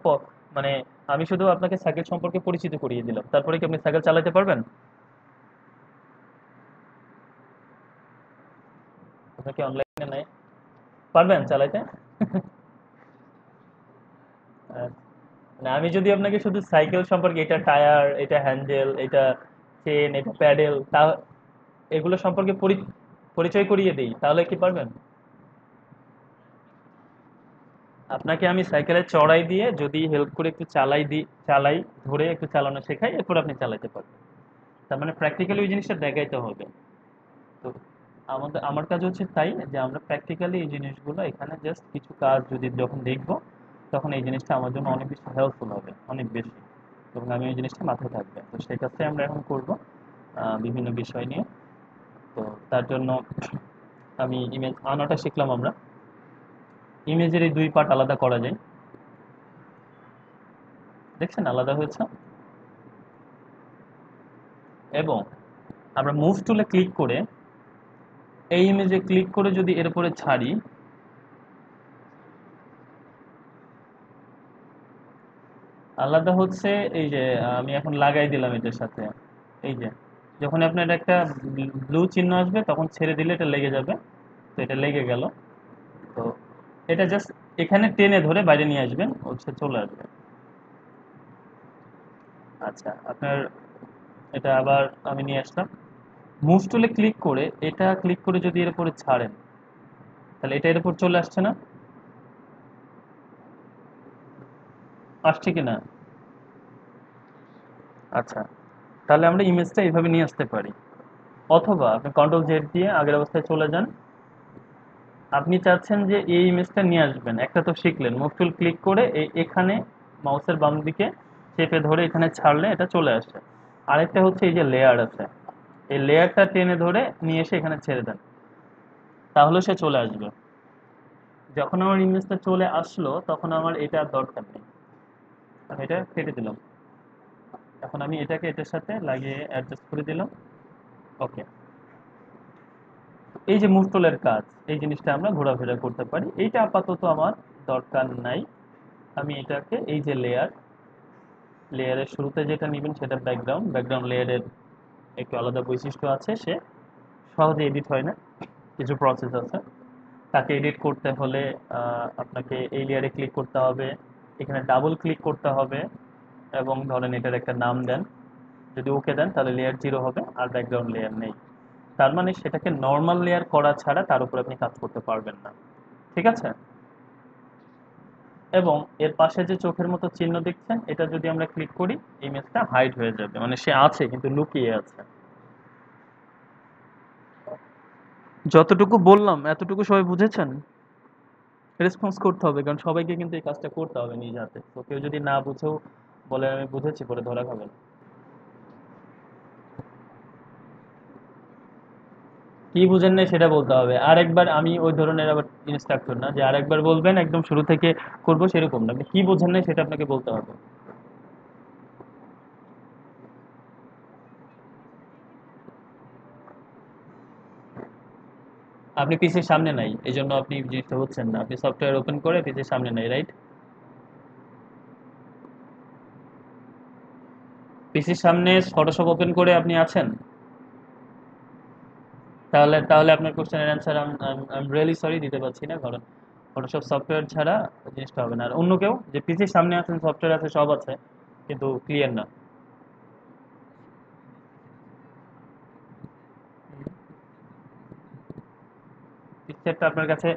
মানে আমি শুধু আপনাকে সাইকেল সম্পর্কে পরিচিত করিয়ে দিলাম, তারপরে কি আপনি সাইকেল চালাতে পারবেন? আপনাকে অনলাইনে নাই, পারবেন চালাইতে? আহ, মানে আমি যদি আপনাকে শুধু সাইকেল সম্পর্কে, এটা টায়ার, এটা হ্যান্ডেল, এটা চেন, এটা প্যাডেল, তা এগুলো সম্পর্কে পরিচয় করিয়ে দিই, তাহলে কি পারবেন? আপনাকে আমি সাইকেলে চড়াই দিয়ে যদি হেল্প করে একটু চালাই, ধরে একটু চালানো শেখাই, এরপর আপনি চালাতে পারবেন। তার মানে প্র্যাকটিক্যালি ওই জিনিসটা দেখাইতে হবে। তো আমার কাজ হচ্ছে তাই, যে আমরা প্র্যাকটিক্যালি এই জিনিসগুলো এখানে জাস্ট কিছু কাজ যদি যখন দেখবো, তখন এই জিনিসটা আমার জন্য অনেক বেশি হেল্পফুল হবে, অনেক বেশি, এবং আমি এই জিনিসটা মাথায় থাকবে। তো সেই কাজটাই আমরা এখন করব বিভিন্ন বিষয় নিয়ে। তো তার জন্য আমি ইমেজ আনাটা শিখলাম আমরা। ইমেজের এই দুই পার্ট আলাদা করা যায়, দেখছেন আলাদা হয়েছে। এবং আমরা মুভ টুলে ক্লিক করে এই ইমেজে ক্লিক করে যদি এর উপরে ছাড়ি, আলাদা হচ্ছে। এই যে আমি এখন লাগাই দিলাম এটার সাথে, এই যে যখন আপনার একটা ব্লু চিহ্ন আসবে তখন ছেড়ে দিলে এটা লেগে যাবে। তো এটা লেগে গেল। তো এটা জাস্ট এখানে টেনে ধরে বাইরে নিয়ে আসবেন, হচ্ছে চলে আসবে। আচ্ছা, আপনার এটা আবার আমি নিয়ে আসলাম। মুভ টুলে ক্লিক করে এটা ক্লিক করে যদি এর উপরে ছাড়েন, তাহলে এটা এর উপর চলে আসছে না? আসছে কি না? আচ্ছা, তাহলে আমরা ইমেজটা এইভাবে নিয়ে আসতে পারি। অথবা আপনি কন্ট্রোল জেড দিয়ে আগের অবস্থায় চলে যান। আপনি চাচ্ছেন যে এই ইমেজটা নিয়ে আসবেন, একটা তো শিখলেন, মুভ টুল ক্লিক করে এখানে মাউসের বাম দিকে চেপে ধরে এখানে ছাড়লে এটা চলে আসে। আরেকটা হচ্ছে এই যে লেয়ার আছে, এই লেয়ারটা টেনে ধরে নিয়ে এসে এখানে ছেড়ে দেন, তাহলে সে চলে আসবে। যখন আমার ইমেজটা চলে আসলো তখন আমার এটা আর দরকার নেই, আমি এটা কেটে দিলাম। এখন আমি এটাকে এটার সাথে লাগিয়ে অ্যাডজাস্ট করে দিলাম। ওকে, এই যে মুভ টুলের কাজ, এই জিনিসটা আমরা ঘোরাফেরা করতে পারি, এইটা আপাতত আমার দরকার নাই। আমি এটাকে এই যে লেয়ারের শুরুতে যেটা নেবেন সেটা ব্যাকগ্রাউন্ড লেয়ারের একটু আলাদা বৈশিষ্ট্য আছে, সে সহজে এডিট হয় না, কিছু প্রসেস আছে। তাকে এডিট করতে হলে আপনাকে এই লেয়ারে ক্লিক করতে হবে, এখানে ডাবল ক্লিক করতে হবে, এবং ধরেন এটার একটা নাম দেন। যদি ওকে দেন তাহলে লেয়ার 0 হবে, আর ব্যাকগ্রাউন্ড লেয়ার নেই। তার মানে সেটাকে নর্মাল লেয়ার করা ছাড়া তার উপর আপনি কাজ করতে পারবেন না, ঠিক আছে? এবং এর পাশে যে চোখের মতো চিহ্ন দেখছেন, এটা যদি আমরা ক্লিক করি, ইমেজটা হাইড হয়ে যাবে, মানে সে আছে কিন্তু লুকিয়ে আছে। যতটুকু বললাম এতটুকু সবাই বুঝেছেন? রেসপন্স করতে হবে, কারণ সবাইকে কিন্তু এই কাজটা করতে হবে নিজ হাতে। তো কেউ যদি না বুঝেও বলে আমি বুঝেছি, পরে ধরা খাবেন। কি বুঝেন না সেটা বলতে হবে। আরেকবার আমি ওই ধরনের আবার ইনস্ট্রাক্টর না যে আরেকবার বলবেন একদম শুরু থেকে করব, সেরকম না। আপনি কি বুঝেন না সেটা আপনাকে বলতে হবে। আপনি পিসির সামনে নাই, এই জন্য আপনি জিনিসটা বুঝছেন না। আপনি সফটওয়্যার ওপেন করে পিসির সামনে নাই, রাইট? পিসির সামনে ফটোশপ ওপেন করে আপনি আছেন? তাহলে তাহলে আপনার কোশ্চেনের answer I am really sorry দিতে পারছি না, কারণ ফটোশপ সফটওয়্যার ছাড়া জিনিসটা হবে না। আর অন্য কেউ যে পিসির সামনে আছেন, সফটওয়্যার আছে, সব আছে, কিন্তু ক্লিয়ার না। পিকচারটা আপনার কাছে,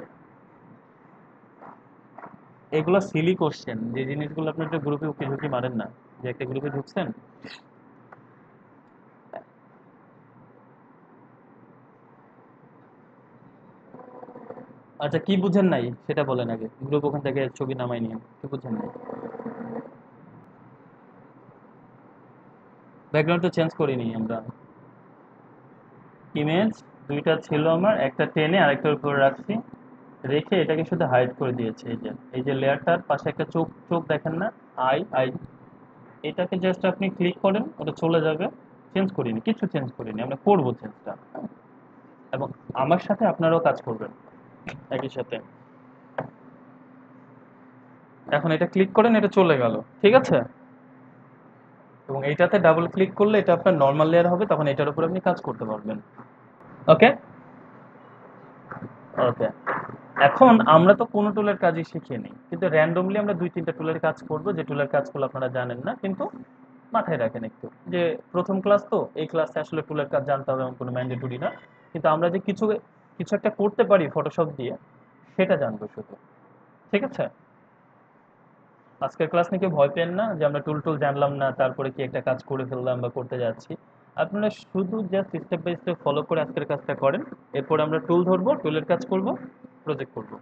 এগুলো সিলি কোশ্চেন, যে জিনিসগুলো আপনার একটা গ্রুপে উকি ঝুঁকি মারেন না, যে একটা গ্রুপে ঢুকছেন। আচ্ছা, কি বুঝেন নাই সেটা বলেন আগে। গ্রুপ ওখান থেকে ছবি নামাই নিয়ে কি বুঝেন নাই? ব্যাকগ্রাউন্ড তো চেঞ্জ করিনি আমরা। ইমেজ দুইটা ছিল আমার, একটা টেনে আরেকটার উপর রাখছি, রেখে এটাকে শুধু হাইড করে দিয়েছি। এই যে লেয়ারটার পাশে একটা চোখ চোখ দেখেন না, আই আই, এটাকে জাস্ট আপনি ক্লিক করেন, ওটা চলে যাবে। চেঞ্জ করিনি, কিছু চেঞ্জ করিনি, আমরা করবো চেঞ্জটা। এবং আমার সাথে আপনারাও কাজ করবেন একই সাথে। এখন এটা ক্লিক করেন, এটা চলে গেল, ঠিক আছে? এবং এইটাতে ডাবল ক্লিক করলে এটা আপনার নর্মাল লেয়ার হবে, তখন এটার উপর আপনি কাজ করতে পারবেন। ওকে, ওকে। এখন আমরা তো কোনো টুলের কাজই শিখিনি, কিন্তু র্যান্ডমলি আমরা দুই তিনটা টুলের কাজ করব, যে টুলের কাজগুলো আপনারা জানেন না, কিন্তু মাথায় রাখেন একটু, যে প্রথম ক্লাস তো, এই ক্লাসে আসলে টুলের কাজ জানতে হবে এমন কোনো ম্যান্ডেটরি না। কিন্তু আমরা যে কিছু কিছু একটা করতে পারি ফটোশপ দিয়ে, সেটা জানবো শুধু, ঠিক আছে? আজকের ক্লাস নিয়ে কেউ ভয় পেন না যে আমরা টুল টুল জানলাম না, তারপরে কি একটা কাজ করে ফেললাম বা করতে যাচ্ছি। আপনারা শুধু just step by step follow করে আজকের কাজটা করেন। এরপর আমরা টুল ধরবো, টুলের কাজ করব, প্রজেক্ট করব।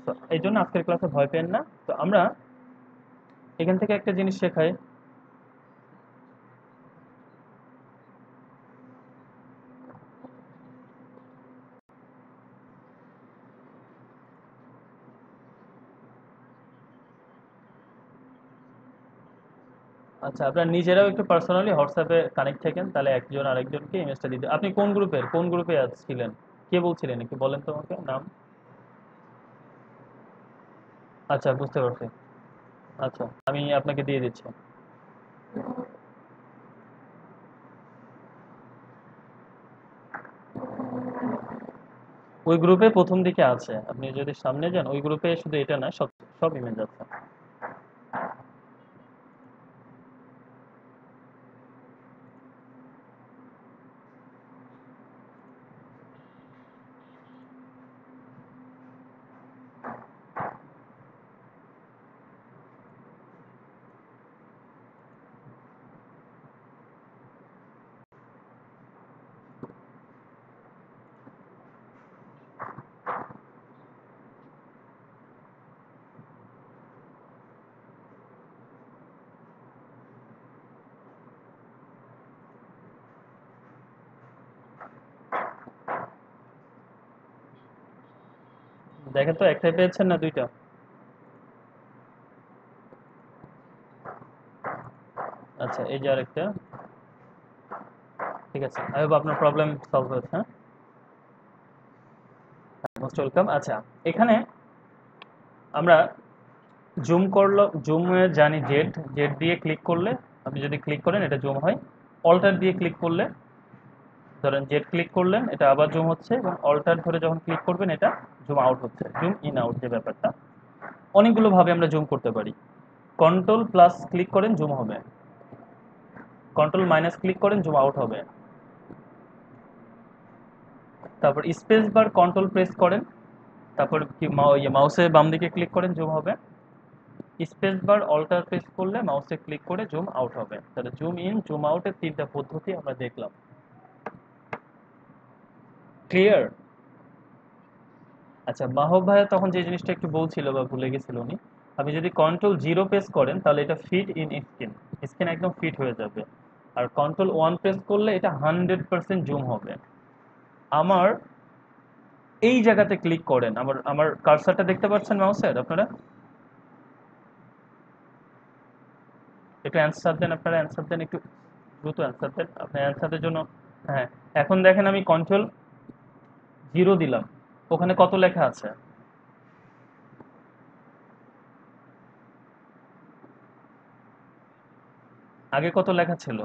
তো এই জন্য আজকের ক্লাসে ভয় পেন না। তো আমরা এখান থেকে একটা জিনিস শেখাই। আচ্ছা, আপনারা নিজেরাও একটু পার্সোনালি হোয়াটসঅ্যাপে কানেক্ট থাকেন, তাহলে একজন আরেকজনকে ইমেজটা দিতে। আপনি কোন গ্রুপে ছিলেন? কে বলছিলেন একটু বলেন তো আমাকে নাম। আচ্ছা, বুঝতে পারছি। আচ্ছা, আমি আপনাকে দিয়ে দিচ্ছি। ওই গ্রুপে প্রথম দিকে আছে, আপনি যদি সামনে যান ওই গ্রুপে শুধু এটা না, সব সব ইমেজ আছে। দেখেন তো, একটাই পেয়েছেন না দুইটা? আচ্ছা, এই যে আরেকটা। ঠিক আছে, আই হোপ আপনার প্রবলেম সলভ হয়েছে। হ্যাঁ, মোস্ট ওয়েলকাম। আচ্ছা, এখানে আমরা জুম করলো, জুমে জানি জেড, জেড দিয়ে ক্লিক করলে, আপনি যদি ক্লিক করেন এটা জুম হয়। অল্টার দিয়ে ক্লিক করলে, ধরেন জেড ক্লিক করলেন, এটা আবার জুম হচ্ছে, এবং অল্টার ধরে যখন ক্লিক করবেন এটা জুম আউট হচ্ছে, জুম ইন আউট যে ব্যাপারটা। অনেকগুলো ভাবে আমরা জুম করতে পারি। কন্ট্রোল প্লাস ক্লিক করেন, জুম হবে। কন্ট্রোল মাইনাস ক্লিক করেন, জুম আউট হবে। তারপর স্পেস বার কন্ট্রোল প্রেস করেন, তারপর কি মাউসে বাম দিকে ক্লিক করেন, জুম হবে। স্পেস বার অল্টার প্রেস করলে মাউসে ক্লিক করে জুম আউট হবে। তাহলে জুম ইন জুম আউটের তিনটা পদ্ধতি আমরা দেখলাম। ক্লিয়ার? আচ্ছা, মাহব ভাইয়া তখন যে জিনিসটা একটু বলছিল বা ভুলে গেছিল উনি, আপনি যদি কন্ট্রোল জিরো প্রেস করেন তাহলে এটা ফিট ইন স্ক্রিন, স্ক্রিন একদম ফিট হয়ে যাবে। আর Ctrl 1 প্রেস করলে এটা 100% জুম হবে। আমার এই জায়গাতে ক্লিক করেন, আমার আমার কার্সারটা দেখতে পাচ্ছেন মাউসের আপনারা? একটু অ্যান্সার দেন, আপনারা অ্যান্সার দেন, একটু দ্রুত অ্যান্সার দেন, আপনার অ্যান্সারের জন্য। হ্যাঁ, এখন দেখেন আমি Ctrl 0 দিলাম, ওখানে কত লেখা আছে? আগে কত লেখা ছিল?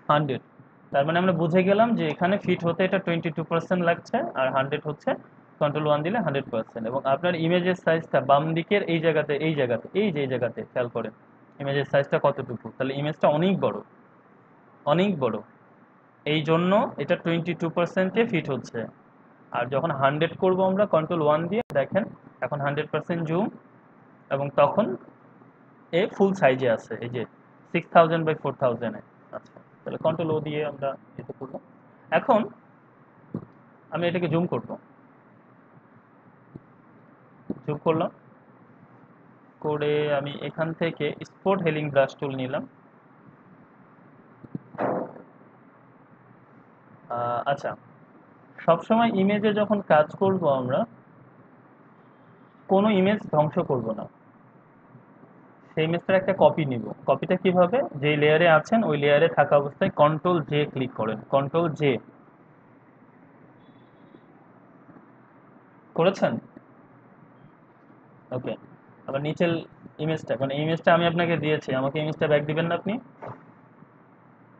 100। তার মানে আমরা বুঝে গেলাম যে এখানে ফিট হতে এটা 22% লাগছে, আর 100 হচ্ছে Ctrl 1 দিলে 100%। এবং আপনার ইমেজের সাইজটা বাম দিকের এই জায়গাতে, এই জায়গাতে, এই যে এই জায়গাতে খেয়াল করেন ইমেজের সাইজটা কতটুকু, তাহলে ইমেজটা অনেক বড়, অনেক বড়। এই জন্য এটা 22%-এ ফিট হচ্ছে। আর যখন 100 করব আমরা Ctrl 1 দিয়ে, দেখেন এখন 100% জুম, এবং তখন এ ফুল সাইজে আছে, এই যে 6000/4000-এ। আচ্ছা, তাহলে Ctrl O দিয়ে আমরা এটা করলাম। এখন আমি এটাকে জুম করব, জুম করলাম করে আমি এখান থেকে স্পট হেলিং ব্রাশ টুল নিলাম। আচ্ছা, সবসময় ইমেজে যখন কাজ করব আমরা কোনো ইমেজ ধ্বংস করব না, সেই ইমেজটার একটা কপি নিব। কপিটা কিভাবে? যে লেয়ারে আছেন ওই লেয়ারে থাকা অবস্থায় Ctrl J ক্লিক করেন, Ctrl J করেছেন? ওকে, আবার নিচের ইমেজটা, কারণ এই ইমেজটা আমি আপনাকে দিয়েছি, আমাকে ইমেজটা ব্যাক দিবেন না আপনি?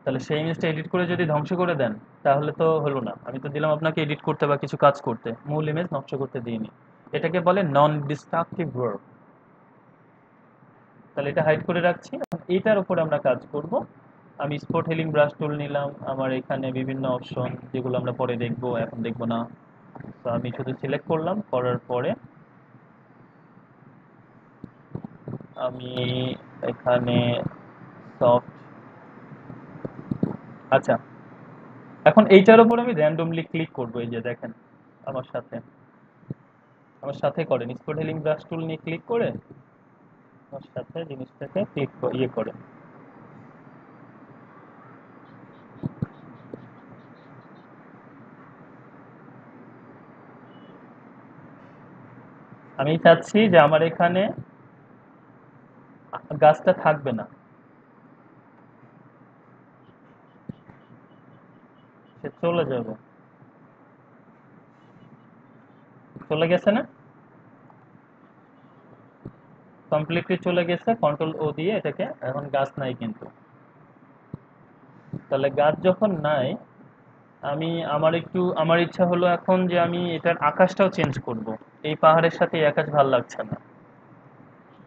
তাহলে সেই ইমেজটা এডিট করে যদি ধ্বংস করে দেন তাহলে তো হলো না। আমি তো দিলাম আপনাকে এডিট করতে বা কিছু কাজ করতে, মূল ইমেজ নষ্ট করতে দিইনি। এটাকে বলে নন ডিস্ট্রাকটিভ ভার্ব। তাহলে এটা হাইড করে রাখছি, এখন এইটার উপরে আমরা কাজ করব। আমি স্পট হিলিং ব্রাশ টুল নিলাম, আমার এখানে বিভিন্ন অপশন যেগুলো আমরা পরে দেখবো, এখন দেখবো না। তো আমি শুধু সিলেক্ট করলাম, করার পরে আমি এখানে সফট, আচ্ছা, এখন এইটার উপর আমি র্যান্ডমলি ক্লিক করব। এই যে দেখেন আমার সাথে, আমার সাথে করেন, স্পট হিলিং ব্রাশ টুল নিয়ে ক্লিক করে আমার সাথে জিনিসটাকে ক্লিক ইয়ে করে। আমি চাচ্ছি যে আমার এখানে গাছটা থাকবে না, সে চলে যাবে। চলে গেছে না? কমপ্লিটলি চলে গেছে। Ctrl O দিয়ে এটাকে, এখন গাছ নাই কিন্তু। তাহলে গাছ যখন নাই, আমি আমার ইচ্ছা হলো এখন যে আমি এটার আকাশটাও চেঞ্জ করব। এই পাহাড়ের সাথে এই আকাশ ভালো লাগছে না।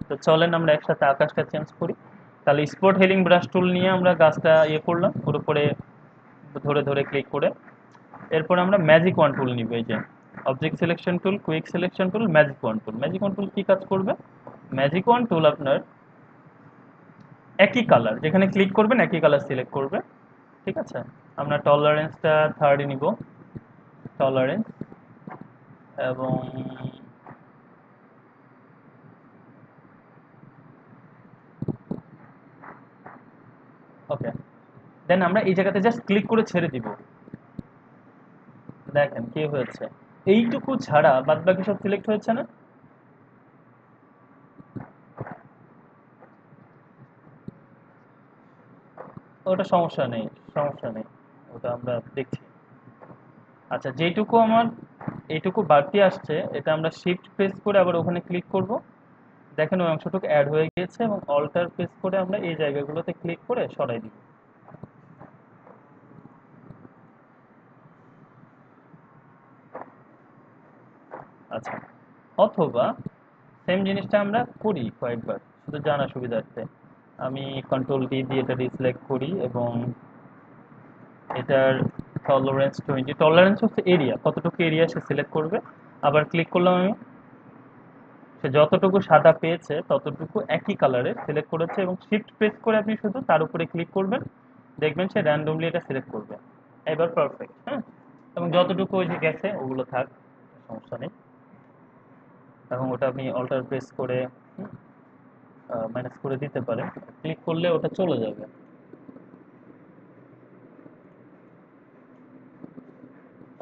তো চলেন আমরা একসাথে আকাশটা চেঞ্জ করি। তাহলে স্পট হেলিং ব্রাশ টুল নিয়ে আমরা গাছটা ইয়ে করলাম, ওর উপরে ধরে ধরে ক্লিক করে। এরপর আমরা ম্যাজিক ওয়ান টুল নিব, এই যে object selection tool, quick selection tool, magic wand tool. Magic wand tool কি কাজ করবে? ম্যাজিক ওয়ান টুল আপনার একই কালার, যেখানে ক্লিক করবেন একই কালার সিলেক্ট করবে। ঠিক আছে, আমরা টলারেন্সটা 30 নিব, টলারেন্স, এবং ওকে, দেন আমরা এই জায়গাতে জাস্ট ক্লিক করে ছেড়ে দিব। দেখেন কি হয়েছে, এইটুকু ছাড়া বাদ বাকি সব সিলেক্ট হয়েছে না? ওটা সমস্যা নেই, সমস্যা নেই, ওটা আমরা দেখছি। আচ্ছা, যেটুকু আমার এইটুকু বাড়তি আসছে, এটা আমরা শিফট প্রেস করে আবার ওখানে ক্লিক করব। দেখেন ওই অংশটুকু অ্যাড হয়ে গিয়েছে, এবং অল্টার প্রেস করে আমরা এই জায়গাগুলোতে ক্লিক করে সরাই দিব। আচ্ছা, অথবা সেম জিনিসটা আমরা করি কয়েকবার, শুধু জানা সুবিধার্থে। আমি Ctrl D দিয়ে এটা ডিসেলেক্ট করি, এবং এটার টলারেন্স 20, টলারেন্স হচ্ছে এরিয়া, কতটুকু এরিয়া সে সিলেক্ট করবে। আবার ক্লিক করলাম আমি, সে যতটুকু সাদা পেয়েছে ততটুকু একই কালারের সিলেক্ট করেছে, এবং শিফট প্রেস করে আপনি শুধু তার উপরে ক্লিক করবেন, দেখবেন সে র্যান্ডমলি এটা সিলেক্ট করবে। এবার পারফেক্ট, হ্যাঁ। এবং যতটুকু ওই যে গেছে ওগুলো থাক, সমস্যা নেই। এবং ওটা আপনি অল্টার প্রেস করে মাইনাস করে দিতে পারেন, ক্লিক করলে ওটা চলে যাবে।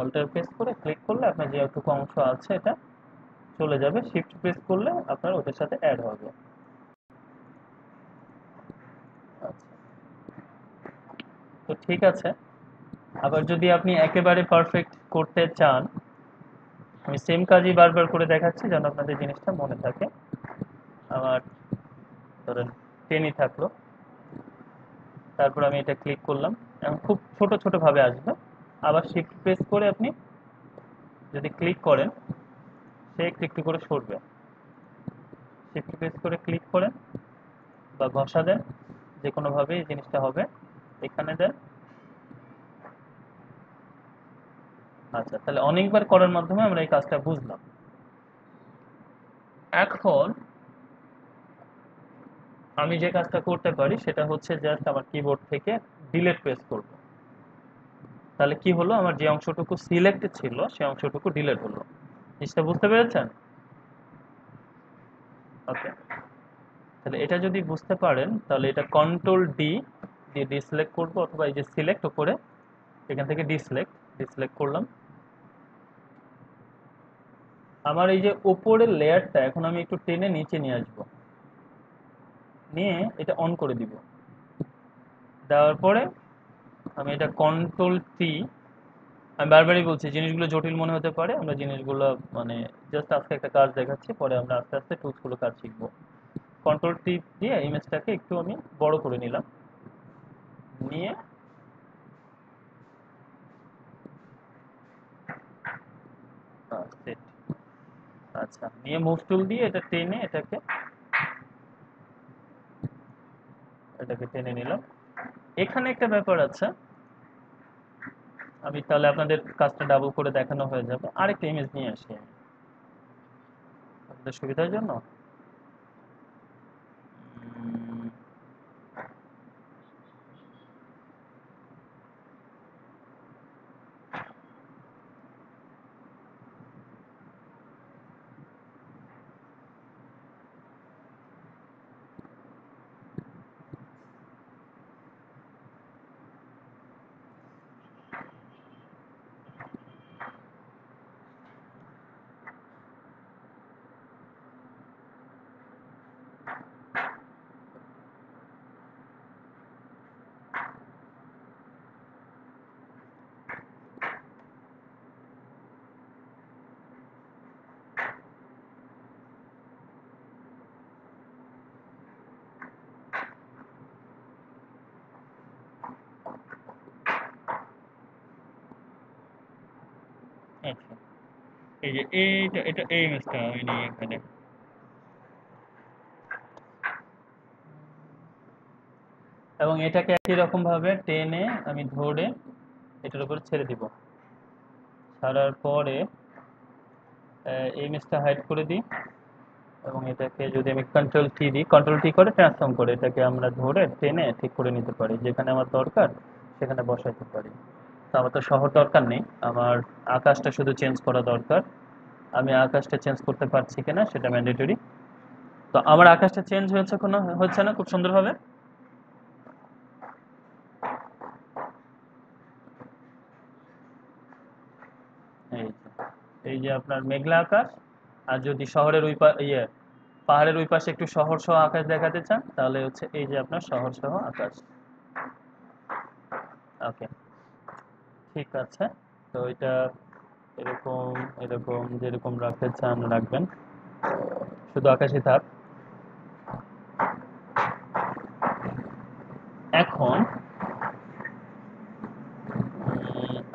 অল্টার প্রেস করে ক্লিক করলে আপনার যেটুকু অংশ আছে এটা চলে যাবে, শিফট প্রেস করলে আপনার ওদের সাথে অ্যাড হবে। আচ্ছা, তো ঠিক আছে। আবার যদি আপনি একেবারে পারফেক্ট করতে চান, আমি সেম কাজই বারবার করে দেখাচ্ছি যেন আপনাদের জিনিসটা মনে থাকে। আমার ধরেন 10ই থাকলো, তারপর আমি এটা ক্লিক করলাম, এখন খুব ছোট ছোট ভাবে আসবে। আবার শিফট প্রেস করে আপনি যদি ক্লিক করেন, সে একটু একটু করে সরবে। শিফট প্রেস করে ক্লিক করেন বা ঘষা দেন, যে কোনোভাবে এই জিনিসটা হবে, এখানে দেন। আচ্ছা, তাহলে অনেকবার করার মাধ্যমে আমরা এই কাজটা বুঝলাম। এখন আমি যে কাজটা করতে পারি সেটা হচ্ছে জাস্ট আমার কিবোর্ড থেকে ডিলিট প্রেস করব। তাহলে কি হলো, আমার যে অংশটুকু সিলেক্ট ছিল সেই অংশটুকু ডিলিট হলো। জিনিসটা বুঝতে পেরেছেন? ওকে, তাহলে এটা যদি বুঝতে পারেন তাহলে এটা কন্ট্রোল ডি দিয়ে ডিসিলেক্ট করব, অথবা এই যে সিলেক্ট উপরে, এখান থেকে ডিসিলেক্ট ডিসিলেক্ট করলাম। আমার এই যে উপরের লেয়ারটা এখন আমি একটু টেনে নিচে নিয়ে আসবো, নিয়ে এটা অন করে দিব। দেওয়ার পরে আমি এটা কন্ট্রোল টি, আমি বারবারই বলছি জিনিসগুলো জটিল মনে হতে পারে, আমরা জিনিসগুলো মানে জাস্ট আজকে একটা কাজ দেখাচ্ছি, পরে আমরা আস্তে আস্তে টুলসগুলো কাজ শিখবো। কন্ট্রোল টি দিয়ে ইমেজটাকে একটু আমি বড় করে নিলাম, নিয়ে সেট। আচ্ছা, নিয়ে মুভ টুল দিয়ে এটা টেনে এটাকে টেনে নিলাম। এখানে একটা ব্যাপার আছে, আমি তাহলে আপনাদের কাজটা ডাবল করে দেখানো হয়ে যাবে। আরেকটা ইমেজ নিয়ে আসি আমি আপনাদের সুবিধার জন্য। উম, আচ্ছা, এই যে এই ইমেজটা আমি নিয়ে এখানে, এবং এটাকে একই রকম ভাবে টেনে আমি ধরে এটার উপরে ছেড়ে দিব। ছাড়ার পরে এই ইমেজটা হাইড করে দিই, এবং এটাকে যদি আমি কন্ট্রোল টি দিই, কন্ট্রোল টি করে ট্রান্সফর্ম করে এটাকে আমরা ধরে টেনে ঠিক করে নিতে পারি, যেখানে আমার দরকার সেখানে বসাইতে পারি। তো আমার তো শহর দরকার নেই, আমার আকাশটা শুধু চেঞ্জ করা দরকার। আমি আকাশটা চেঞ্জ করতে পারছি কিনা সেটা ম্যান্ডেটরি। তো আমার আকাশটা চেঞ্জ হয়েছে, কোনো হচ্ছে না খুব সুন্দরভাবে। এই যে এই যে আপনার মেঘলা আকাশ। আর যদি শহরের পাহাড়ের ওই পাশে একটু শহর সহ আকাশ দেখাতে চান, তাহলে হচ্ছে এই যে আপনার শহর সহ আকাশ। ওকে, ঠিক আছে। তো এটা এরকম এরকম যেরকম রাখতে চান রাখবেন, শুধু আকাশই থাক। এখন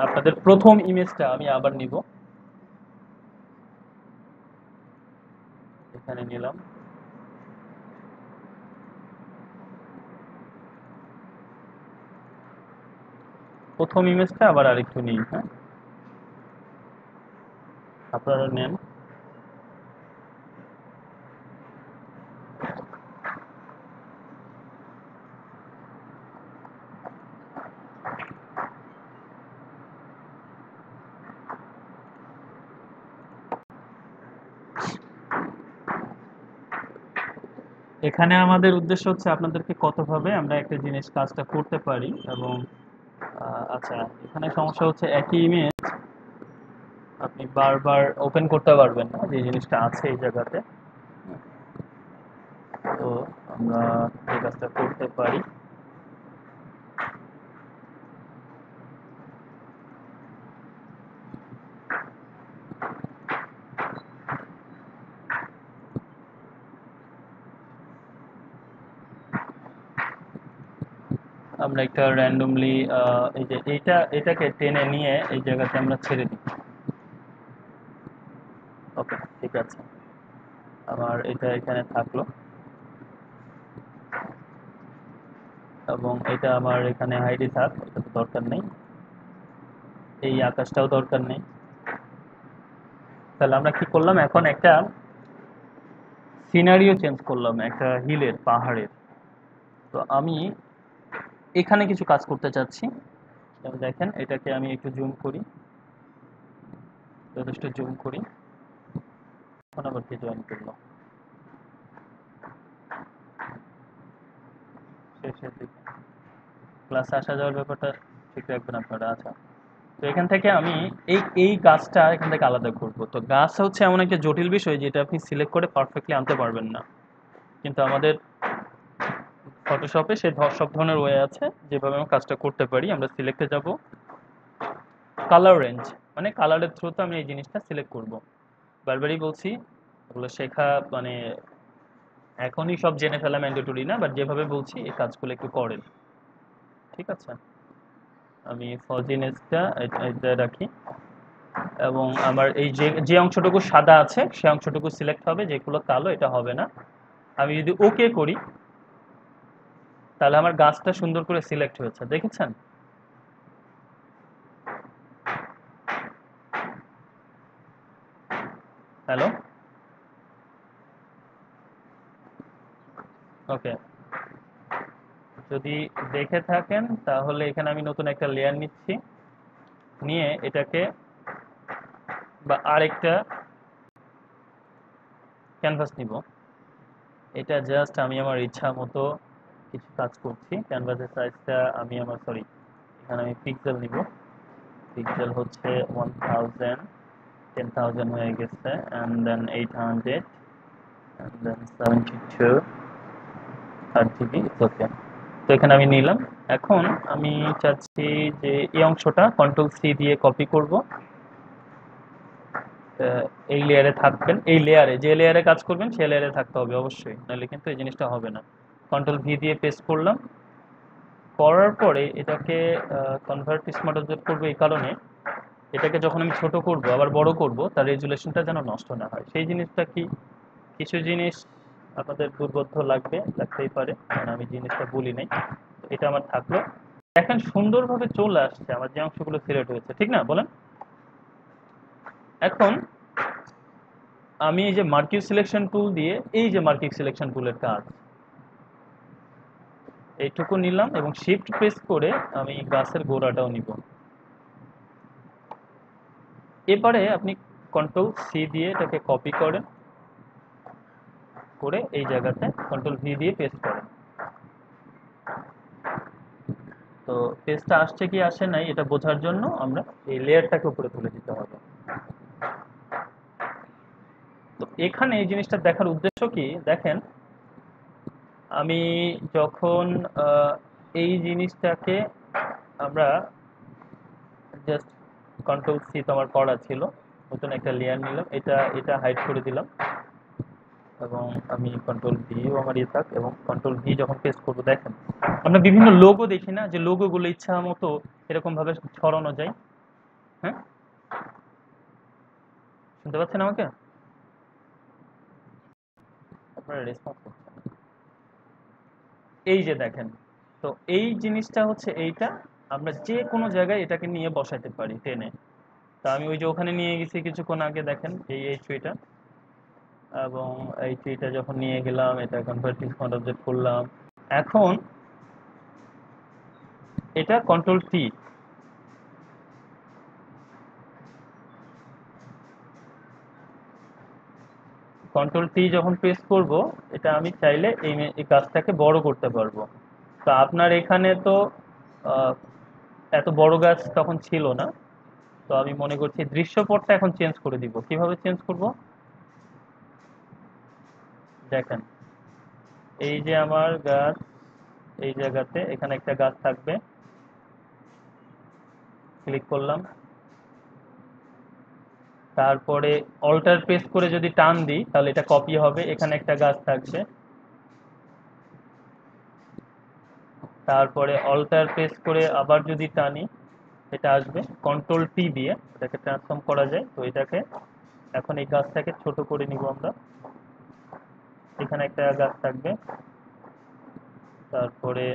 আপনাদের প্রথম ইমেজটা আমি আবার নিব, এখানে নিলাম। প্রথম ইমেজটা আবার আরেকটু নিই, হ্যাঁ, আপনারা নেন। এখানে আমাদের উদ্দেশ্য হচ্ছে আপনাদেরকে কতভাবে আমরা একটা জিনিস কাজটা করতে পারি। এবং আচ্ছা, এখানে সমস্যা হচ্ছে একই ইমেজ আপনি বারবার ওপেন করতে পারবেন না, যে জিনিসটা আছে এই জায়গাতে। তো আমরা এই কাজটা করতে পারি। আমরা একটা র্যান্ডমলি এই যে এটাকে টেনে নিয়ে এই জায়গাতে আমরা ছেড়ে দিই। ওকে, ঠিক আছে, আমার এটা এখানে থাকলো এবং এটা আমার এখানে হাইডই থাক, এটা তো দরকার নেই। এই আকাশটাও দরকার নেই। তাহলে আমরা কি করলাম, এখন একটা সিনারিও চেঞ্জ করলাম, একটা হিলের, পাহাড়ের। তো আমি এখানে কিছু কাজ করতে চাচ্ছি। যেমন দেখেন, এটাকে আমি একটু জুম করি, যথেষ্ট জুম করি। এখন আবার কি জয়েন করলো শেষের দিকে, ক্লাসে আসা যাওয়ার ব্যাপারটা ঠিক রাখবেন আপনারা। আচ্ছা, তো এখান থেকে আমি এই এই গাছটা এখান থেকে আলাদা করব। তো গাছ হচ্ছে এমন একটা জটিল বিষয় যেটা আপনি সিলেক্ট করে পারফেক্টলি আনতে পারবেন না, কিন্তু আমাদের ফটোশপে সব ধরনের ওয়ে আছে যেভাবে আমরা কাজটা করতে পারি। আমরা সিলেক্টে যাব, কালার রেঞ্জ, মানে কালারের থ্রুতে আমি এই জিনিসটা সিলেক্ট করব। বারবারই বলছি, ওগুলো শেখা মানে এখনই সব জেনে ফেলা ম্যান্ডেটরি না, বাট যেভাবে বলছি এই কাজগুলো একটু করেন, ঠিক আছে? আমি ফজিনেসটা এটা রাখি এবং আমার এই যে যে অংশটুকু সাদা আছে সে অংশটুকু সিলেক্ট হবে, যেগুলো কালো এটা হবে না। আমি যদি ওকে করি তাহলে আমার গাছটা সুন্দর করে সিলেক্ট হয়েছে, দেখেছেন? হ্যালো, ওকে, যদি দেখে থাকেন তাহলে এখানে আমি নতুন একটা লেয়ার নিচ্ছি, নিয়ে এটাকে বা আরেকটা ক্যানভাস নিব। এটা জাস্ট আমি আমার ইচ্ছা মতো কিছু কাজ করছি। ক্যানভাসের সাইজটা আমি আমার সরি, এখানে আমি পিক্সেল নিব। পিক্সেল হচ্ছে 1000, 10,000 হয়ে গেছে, and then 800, and then 72, 3 GB, okay. তো এখানে আমি নিলাম। এখন আমি চাচ্ছি যে এই অংশটা কন্ট্রোল সি দিয়ে কপি করব। এই লেয়ারে থাকবেন, এই লেয়ারে যে লেয়ারে কাজ করবেন সেই লেয়ারে থাকতে হবে অবশ্যই, নাহলে কিন্তু এই জিনিসটা হবে না। কন্ট্রোল ভি দিয়ে পেস্ট করলাম। করার পরে এটাকে কনভার্ট স্মার্ট অবজেক্ট করবো এই কারণে, এটাকে যখন আমি ছোট করব আবার বড় করব তার রেজুলেশনটা যেন নষ্ট না হয়। সেই জিনিসটা কি, কিছু জিনিস আপনাদের দুর্বোধ্য লাগতেই পারে, কারণ আমি জিনিসটা বলি নাই। এটা আমার থাকলো। দেখেন সুন্দরভাবে চলে আসছে আমার যে অংশগুলো সিলেক্ট হয়েছে, ঠিক না বলেন? এখন আমি এই যে মার্কিউ সিলেকশন টুল দিয়ে, এই যে মার্কিউ সিলেকশন টুলের কাজ, এইটুকু নিলাম এবং শিফট প্রেস করে আমি গাছের গোড়াটাও নিব। এবারে আপনি কন্ট্রোল সি দিয়ে এটাকে কপি করেন, করে এই জায়গাতে কন্ট্রোল ভি দিয়ে পেস্ট করেন। তো পেস্টটা আসছে কি আসে নাই এটা বোঝার জন্য আমরা এই লেয়ারটাকে উপরে তুলে দিতে হবে। তো এখানে এই জিনিসটা দেখার উদ্দেশ্য কি দেখেন, আমি যখন আহ, এই জিনিসটাকে আমরা জাস্ট কন্ট্রোল সি তো আমার করা ছিল, নতুন একটা লেয়ার নিলাম, এটা এটা হাইড করে দিলাম এবং আমি কন্ট্রোল ভিও আমার ইয়ে থাক, এবং কন্ট্রোল ভি যখন পেস্ট করবো দেখেন আমরা বিভিন্ন লোগো দেখি না, যে লোগোগুলো ইচ্ছা মতো এরকম ভাবে ছড়ানো যায়। হ্যাঁ, শুনতে পাচ্ছেন আমাকে? আপনারা রেসপন্স করছেন না। এই যে দেখেন, তো এই জিনিসটা হচ্ছে এইটা, আমরা যে কোনো জায়গায় এটাকে নিয়ে বসাতে পারি টেনে। তা আমি ওই যে ওখানে নিয়ে গেছি কিছুক্ষণ আগে, দেখেন এই ট্রিটা, এবং এই ট্রিটা যখন নিয়ে গেলাম এটা কনভার্ট স্মার্ট অবজেক্ট করলাম। এখন এটা কন্ট্রোল টি, কন্ট্রোল টি যখন প্রেস করব, এটা আমি চাইলে এই গাছটাকে বড় করতে পারবো। তো আপনার এখানে তো আহ, এত বড় গাছ তখন ছিল না। তো আমি মনে করছি দৃশ্যপটটা এখন চেঞ্জ করে দিব। কিভাবে চেঞ্জ করব? দেখেন, এই যে আমার গাছ, এই জায়গাতে এখানে একটা গাছ থাকবে, ক্লিক করলাম। তারপরে অল্টার প্রেস করে যদি টান দিই তাহলে এটা কপি হবে, এখানে একটা গাছ থাকবে। তারপরে অল্টার প্রেস করে আবার যদি টানি, এটা আসবে। কন্ট্রোল টি দিয়ে এটাকে ট্রান্সফর্ম করা যায়। তো এটাকে এখন এই গাছটাকে ছোট করে নিব আমরা। এখানে একটা গাছ থাকবে। তারপরে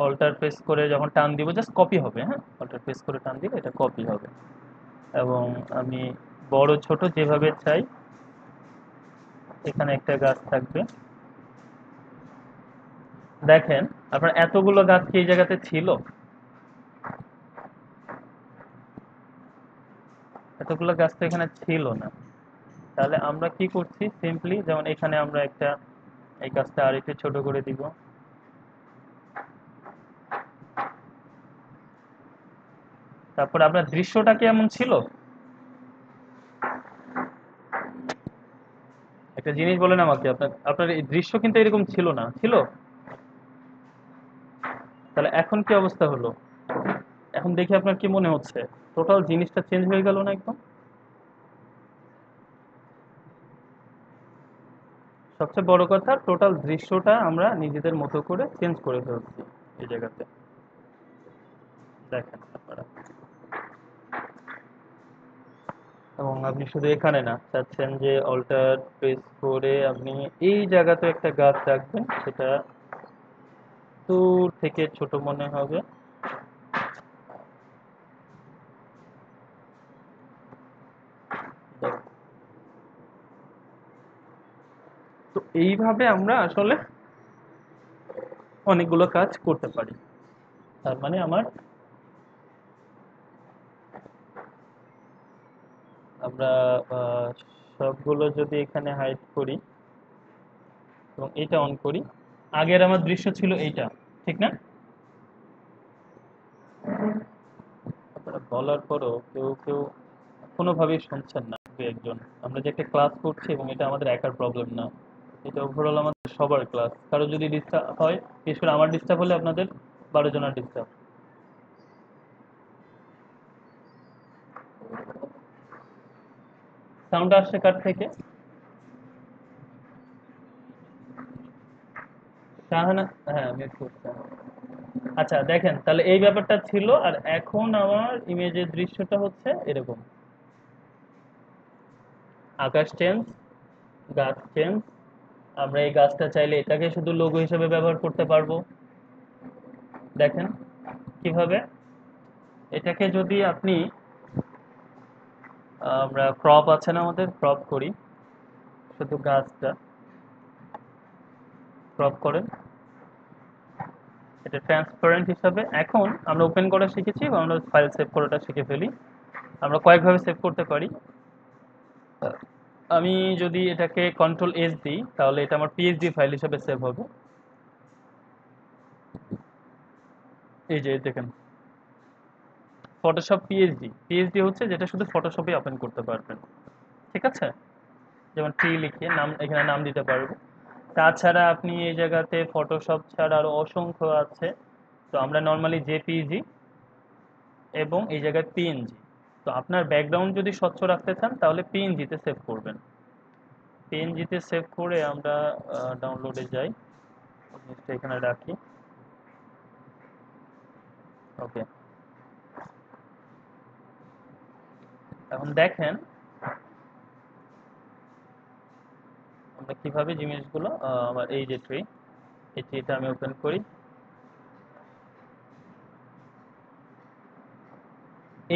অল্টার প্রেস করে যখন টান দিব, জাস্ট কপি হবে। হ্যাঁ, অল্টার প্রেস করে টান দিলে এটা কপি হবে। এবং আমি বড় ছোট যেভাবে চাই, এখানে একটা গাছ থাকবে। দেখেন, আপনার এতগুলো গাছ কি এই জায়গাতে ছিল? এতগুলো গাছ তো এখানে ছিল না। তাহলে আমরা কি করছি, সিম্পলি যেমন এখানে আমরা একটা এই গাছটা আর একটু ছোট করে দিব। তারপরে আপনার দৃশ্যটা কি এমন ছিল? একটা জিনিস বলেন আমাকে, আপনার আপনার এই দৃশ্য কিন্তু এরকম ছিল না, ছিল? তাহলে এখন কি অবস্থা হলো? এখন দেখে আপনার কি মনে হচ্ছে? টোটাল জিনিসটা চেঞ্জ হয়ে গেল না একদম? সবচেয়ে বড় কথা, টোটাল দৃশ্যটা আমরা নিজেদের মতো করে চেঞ্জ করে ফেলছি এই জায়গাতে। দেখেন আপনারা, এবং আপনি শুধু এখানে না, চাচ্ছেন যে অল্টার প্রেস করে আপনি এই জায়গাতে একটা গাছ রাখবেন, সেটা দূর থেকে ছোট মনে হবে। তো এইভাবে আমরা আসলে অনেকগুলো কাজ করতে পারি। তার মানে আমার, আমরা আহ, সবগুলো যদি এখানে হাইড করি এবং এটা অন করি, আগের আমার দৃশ্য ছিল এইটা, ঠিক না? আপনারা বলার পরও কেউ কেউ কোনোভাবেই শুনছেন না, দু একজন। আমরা যে একটা ক্লাস করছি এবং এটা আমাদের একার প্রবলেম না, এটা ওভারঅল আমাদের সবার ক্লাস। কারো যদি ডিস্টার্ব হয়, বিশেষ করে আমার ডিস্টার্ব হলে আপনাদের 12 জনের ডিস্টার্ব। সাউন্ড আসছে কার থেকে? শাহানা? হ্যাঁ, মিউট করছি। আচ্ছা, দেখেন তাহলে এই ব্যাপারটা ছিল। আর এখন আমার ইমেজের দৃশ্যটা হচ্ছে এরকম: আকাশ চেঞ্জ, গাছ চেঞ্জ। আমরা এই গাছটা চাইলে এটাকে শুধু লোগো হিসেবে ব্যবহার করতে পারবো। দেখেন কিভাবে। এটাকে যদি আপনি, আমরা ক্রপ আছে না, আমাদের ক্রপ করি, শুধু গাছটা ক্রপ করেন, এটা ট্রান্সপারেন্ট হিসাবে। এখন আমরা ওপেন করা শিখেছি এবং আমরা ফাইল সেভ করাটা শিখে ফেলি। আমরা কয়েকভাবে সেভ করতে পারি। আমি যদি এটাকে কন্ট্রোল এস দিই তাহলে এটা আমার পিএইচডি ফাইল হিসেবে সেভ হবে। এই যে দেখেন, ফটোশপ পিএইচডি। পিএইচডি হচ্ছে যেটা শুধু ফটোশপে ওপেন করতে পারবেন, ঠিক আছে? যেমন টি লিখে নাম, এখানে নাম দিতে পারবো। তাছাড়া আপনি এই জায়গাতে ফটোশপ ছাড়া আরো অসংখ্য আছে। তো আমরা নর্মালি জেপিইজি এবং এই জায়গায় পিএনজি। তো আপনার ব্যাকগ্রাউন্ড যদি স্বচ্ছ রাখতে চান তাহলে পিএনজিতে সেভ করবেন। পিএনজিতে সেভ করে আমরা ডাউনলোডে যাই, জিনিসটা এখানে রাখি। ওকে, এখন দেখেন আমরা কিভাবে জিনিসগুলো, আমার এই যে ট্রি, এই ট্রিটা আমি ওপেন করি।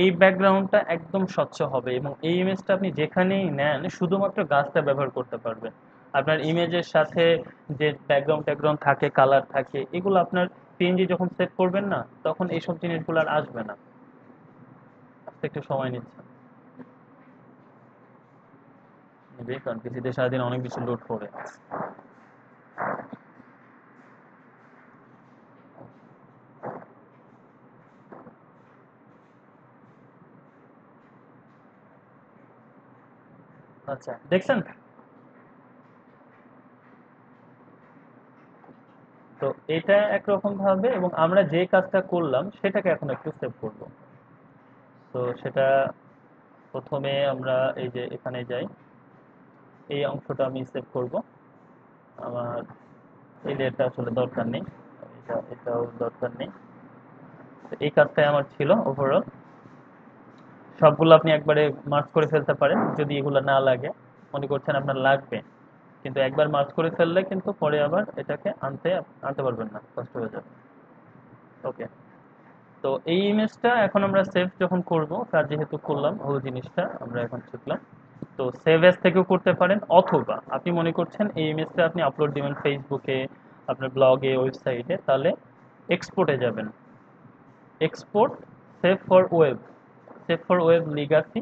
এই ব্যাকগ্রাউন্ডটা একদম স্বচ্ছ হবে এবং এই ইমেজটা আপনি যেখানেই নেন শুধুমাত্র গাছটা ব্যবহার করতে পারবেন। আপনার ইমেজের সাথে যে ব্যাকগ্রাউন্ড ট্যাকগ্রাউন্ড থাকে, কালার থাকে, এগুলো আপনার পিএনজি যখন সেভ করবেন না, তখন এইসব জিনিসগুলো আর আসবে না। আসতে একটু সময় নিচ্ছে। নেবে, কারণ পিসিতে সারাদিন অনেক বেশি লোড পড়ে। আচ্ছা, দেখছেন? তো এটা একরকম ভাবে, এবং আমরা যে কাজটা করলাম সেটাকে এখন একটু সেভ করব। তো সেটা প্রথমে আমরা এই যে এখানে যাই, এই অংশটা আমি সেভ করব। আমার এই লেয়ারটা আসলে দরকার নেই, এটাও দরকার নেই। তো এই কাজটাই আমার ছিল ওভারঅল। সবগুলো আপনি একবারে মার্জ করে ফেলতে পারেন যদি এগুলো না লাগে, মনে করছেন আপনার লাগবে। কিন্তু একবার মার্জ করে ফেললে কিন্তু পরে আবার এটাকে আনতে আনতে পারবেন না, কষ্ট হয়ে যাবে। ওকে। তো এই ইমেজটা এখন আমরা সেভ যখন করব, কাজ যেহেতু করলাম ওই জিনিসটা আমরা এখন শিখলাম। তো সেভ এস থেকেও করতে পারেন, অথবা আপনি মনে করছেন এই ইমেজটা আপনি আপলোড দিবেন ফেসবুকে, আপনার ব্লগে, ওয়েবসাইটে, তাহলে এক্সপোর্টে যাবেন। Export, save for web, save for web Legacy,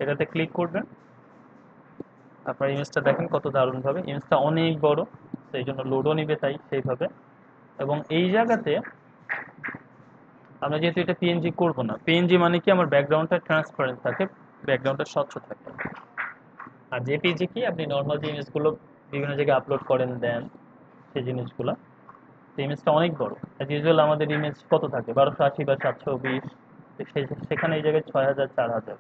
এটাতে ক্লিক করবেন। আপনার ইমেজটা দেখেন কত দারুণভাবে, ইমেজটা অনেক বড়, সেই জন্য লোডও নিবে তাই সেইভাবে। এবং এই জায়গাতে আমরা যেহেতু এটা পিএনজি করব না, পিএনজি মানে কি আমার ব্যাকগ্রাউন্ডটা ট্রান্সপারেন্ট থাকে, ব্যাকগ্রাউন্ডটা স্বচ্ছ থাকে। আর জেপিজি কি, আপনি নর্মাল যে ইমেজগুলো বিভিন্ন জায়গায় আপলোড করেন দেন সেই জিনিসগুলো। ইমেজটা অনেক বড়। অ্যাজ ইউজুয়াল আমাদের ইমেজ কত থাকে, 1280 বা 720, সেখানে এই জায়গায় 6000, 4000।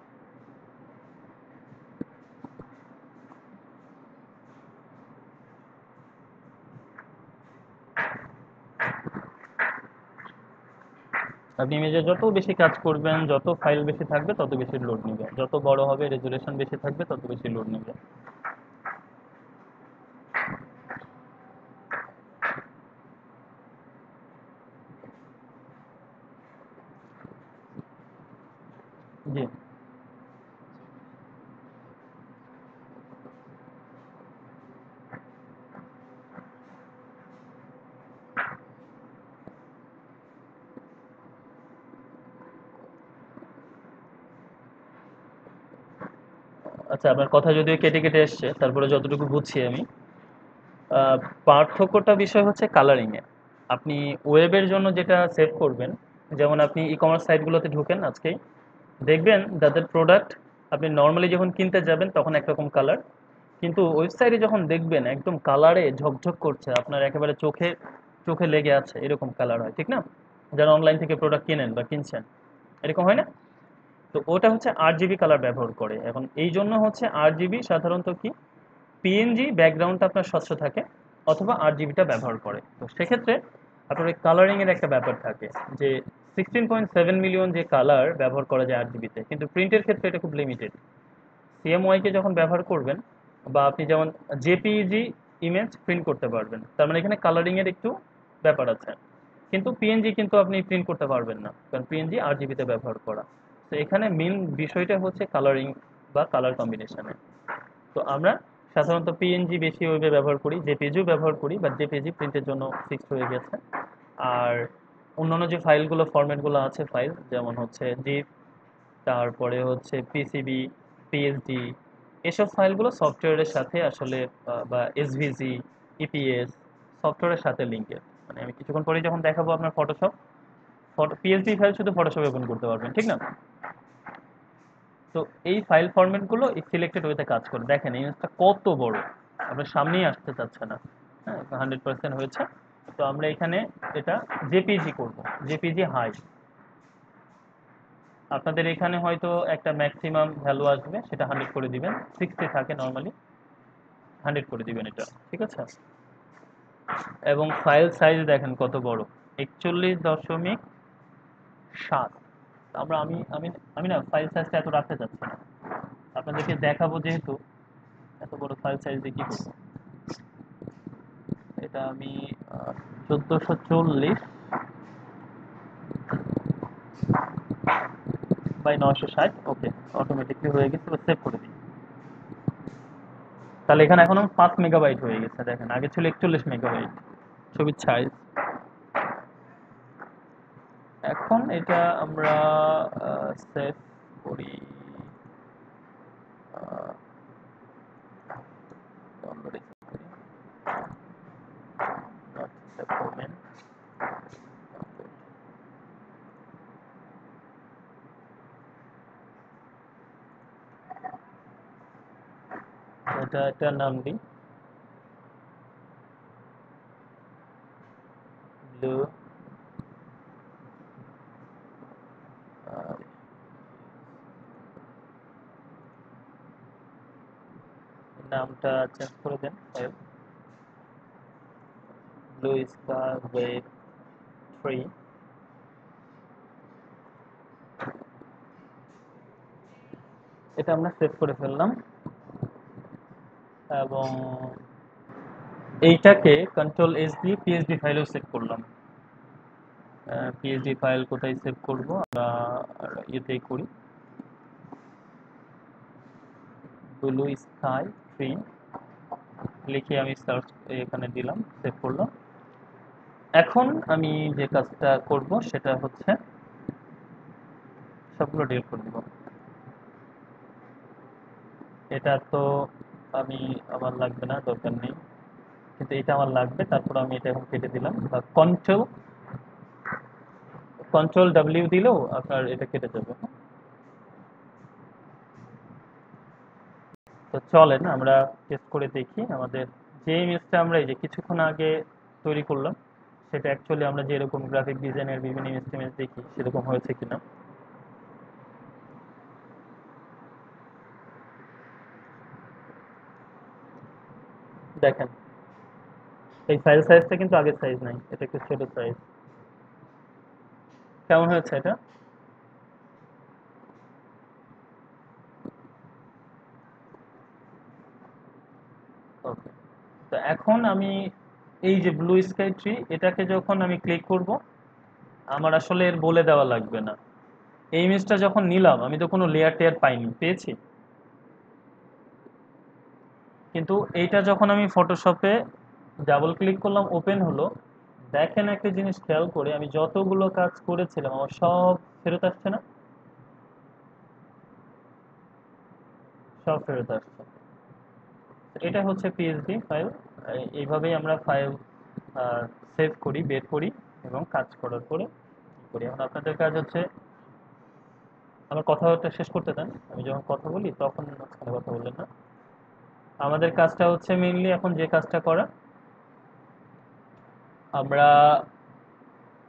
আপনি ইমেজে যত বেশি কাজ করবেন, যত ফাইল বেশি থাকবে তত বেশি লোড নেবে, যত বড় হবে রেজুলেশন বেশি থাকবে তত বেশি লোড নেবে। জি। আচ্ছা, আপনার কথা যদিও কেটে কেটে এসছে, তারপরে যতটুকু বুঝছি আমি, আহ, পার্থক্যটা বিষয় হচ্ছে কালারিং এ। আপনি ওয়েবের জন্য যেটা সেভ করবেন, যেমন আপনি ই কমার্স সাইটগুলোতে ঢুকেন আজকেই, দেখবেন যাদের প্রোডাক্ট আপনি নর্মালি যখন কিনতে যাবেন তখন একরকম কালার, কিন্তু ওয়েবসাইটে যখন দেখবেন একদম কালারে ঝকঝক করছে, আপনার একেবারে চোখে চোখে লেগে আছে, এরকম কালার হয়, ঠিক না? যারা অনলাইন থেকে প্রোডাক্ট কিনেন বা কিনছেন, এরকম হয় না? তো ওটা হচ্ছে 8 জিবি কালার ব্যবহার করে। এখন এই জন্য হচ্ছে 8 জিবি সাধারণত কি, পিএনজি ব্যাকগ্রাউন্ডটা আপনার স্বচ্ছ থাকে, অথবা 8 জিবিটা ব্যবহার করে। তো সেক্ষেত্রে আপনার ওই কালারিং এর একটা ব্যাপার থাকে, যে 16.7 মিলিয়ন যে কালার ব্যবহার করা যায় 8 জিবিতে, কিন্তু প্রিন্টের ক্ষেত্রে এটা খুব লিমিটেড। সিএমওয়াই কে যখন ব্যবহার করবেন, বা আপনি যেমন জেপিইজি ইমেজ প্রিন্ট করতে পারবেন, তার মানে এখানে কালারিং এর একটু ব্যাপার আছে। কিন্তু পিএনজি কিন্তু আপনি প্রিন্ট করতে পারবেন না, কারণ পিএনজি 8 জিবিতে ব্যবহার করা। তো এখানে মেন বিষয়টা হচ্ছে কালারিং বা কালার কম্বিনেশনে। তো আমরা সাধারণত পিএনজি বেশি ওয়েবে ব্যবহার করি, জেপিজিও ব্যবহার করি, বাট জেপিজি প্রিন্টের জন্য ফিক্সড হয়ে গেছে। আর অন্যান্য যে ফাইলগুলো, ফরম্যাটগুলো আছে ফাইল, যেমন হচ্ছে জিপ, তারপরে হচ্ছে পিসিবি, পিএসডি, এসব ফাইলগুলো সফটওয়্যারের সাথে আসলে বা এসভিজি, ইপিএস, সফটওয়্যারের সাথে লিঙ্কেড। মানে আমি কিছুক্ষণ পরে যখন দেখাবো আপনার ফটোশপ, পিএসডি ফাইল শুধু ফটোশপ ওপেন করতে পারবেন, ঠিক না? তো এই ফাইল ফরম্যাটগুলো এই সিলেক্টেড ওয়েতে কাজ করে। দেখেন ইমেজটা কত বড়, আপনার সামনেই আসতে চাচ্ছে না। হ্যাঁ, 100% হয়েছে। তো আমরা এখানে এটা জেপিজি করব, জেপিজি হাই। আপনাদের এখানে হয়তো একটা ম্যাক্সিমাম ভ্যালু আসবে, সেটা 100 করে দিবেন, 60 থাকে নর্মালি, 100 করে দিবেন এটা, ঠিক আছে? এবং ফাইল সাইজ দেখেন কত বড়, 41.7। আমরা আমি আমি আমি না ফাইল সাইজটা এত রাখতে চাচ্ছি না, আপনাদেরকে দেখাবো যেহেতু, এত বড় ফাইল সাইজ দিয়ে কি করবো। এটা আমি 1440 বাই 960, ওকে, অটোমেটিকলি হয়ে গেছে, সেভ করে দিই। তাহলে এখানে এখন 5 মেগাবাইট হয়ে গেছে, দেখেন আগে ছিল 41 মেগাবাইট ছবির সাইজ। এখন এটা আমরা সেভ করি, আমরা রিসেট করি not acceptable এটার নাম দিই ব্লু নামটা চেঞ্জ করে দেন ব্লু স্কাই ওয়েভ 3 এটা আমরা সেভ করে ফেললাম এবং এইটাকে কন্ট্রোল এস দিয়ে পিএসডি ফাইলেও সেভ করলাম পিএসডি ফাইল কোথায় সেভ করব আমরা ইয়েতেই করি ব্লু স্কাই 3 লিখে আমি সার্চ এখানে দিলাম সেভ করলাম এখন আমি যে কাজটা করব সেটা হচ্ছে সবগুলো ডিলিট করে দেব এটা তো আমি আমার লাগবে না দরকার নেই কিন্তু এটা আমার লাগবে তারপর আমি এটা এখন কেটে দিলাম বা কন্ট্রোল ডাব্লিউ দিলেও আপনার এটা কেটে যাবে তো চলেন আমরা টেস্ট করে দেখি আমাদের যে ইমেজটা আমরা এই যে কিছুক্ষণ আগে তৈরি করলাম সেটা অ্যাকচুয়ালি আমরা যেরকম গ্রাফিক ডিজাইনের বিভিন্ন ইমেজ দেখি সেরকম হয়েছে কিনা দেখেন এই ফাইল সাইজটা কিন্তু আগের সাইজ নাই এটা একটু ছোট সাইজ কেমন হয়েছে এটা ওকে তো এখন আমি এই যে ব্লু স্কাই ট্রি এটাকে যখন আমি ক্লিক করব আমার আসলে এর বলে দেওয়া লাগবে না এই ইমেজটা যখন নিলাম আমি তো কোনো লেয়ার টেয়ার পাইনি পেয়েছি কিন্তু এইটা যখন আমি ফটোশপে ডাবল ক্লিক করলাম ওপেন হলো দেখেন একটা জিনিস খেয়াল করে আমি যতগুলো কাজ করেছিলাম আমার সব ফেরত আসছে না সব ফেরত আসছে এটা হচ্ছে পিএসডি ফাইল এইভাবেই আমরা ফাইল সেভ করি বের করি এবং কাজ করার পরে করি এখন আপনাদের কাজ হচ্ছে আমার কথাটা শেষ করতে দেন আমি যখন কথা বলি তখন মাঝখানে কথা বললেন না আমাদের কাজটা হচ্ছে মেইনলি এখন যে কাজটা করা আমরা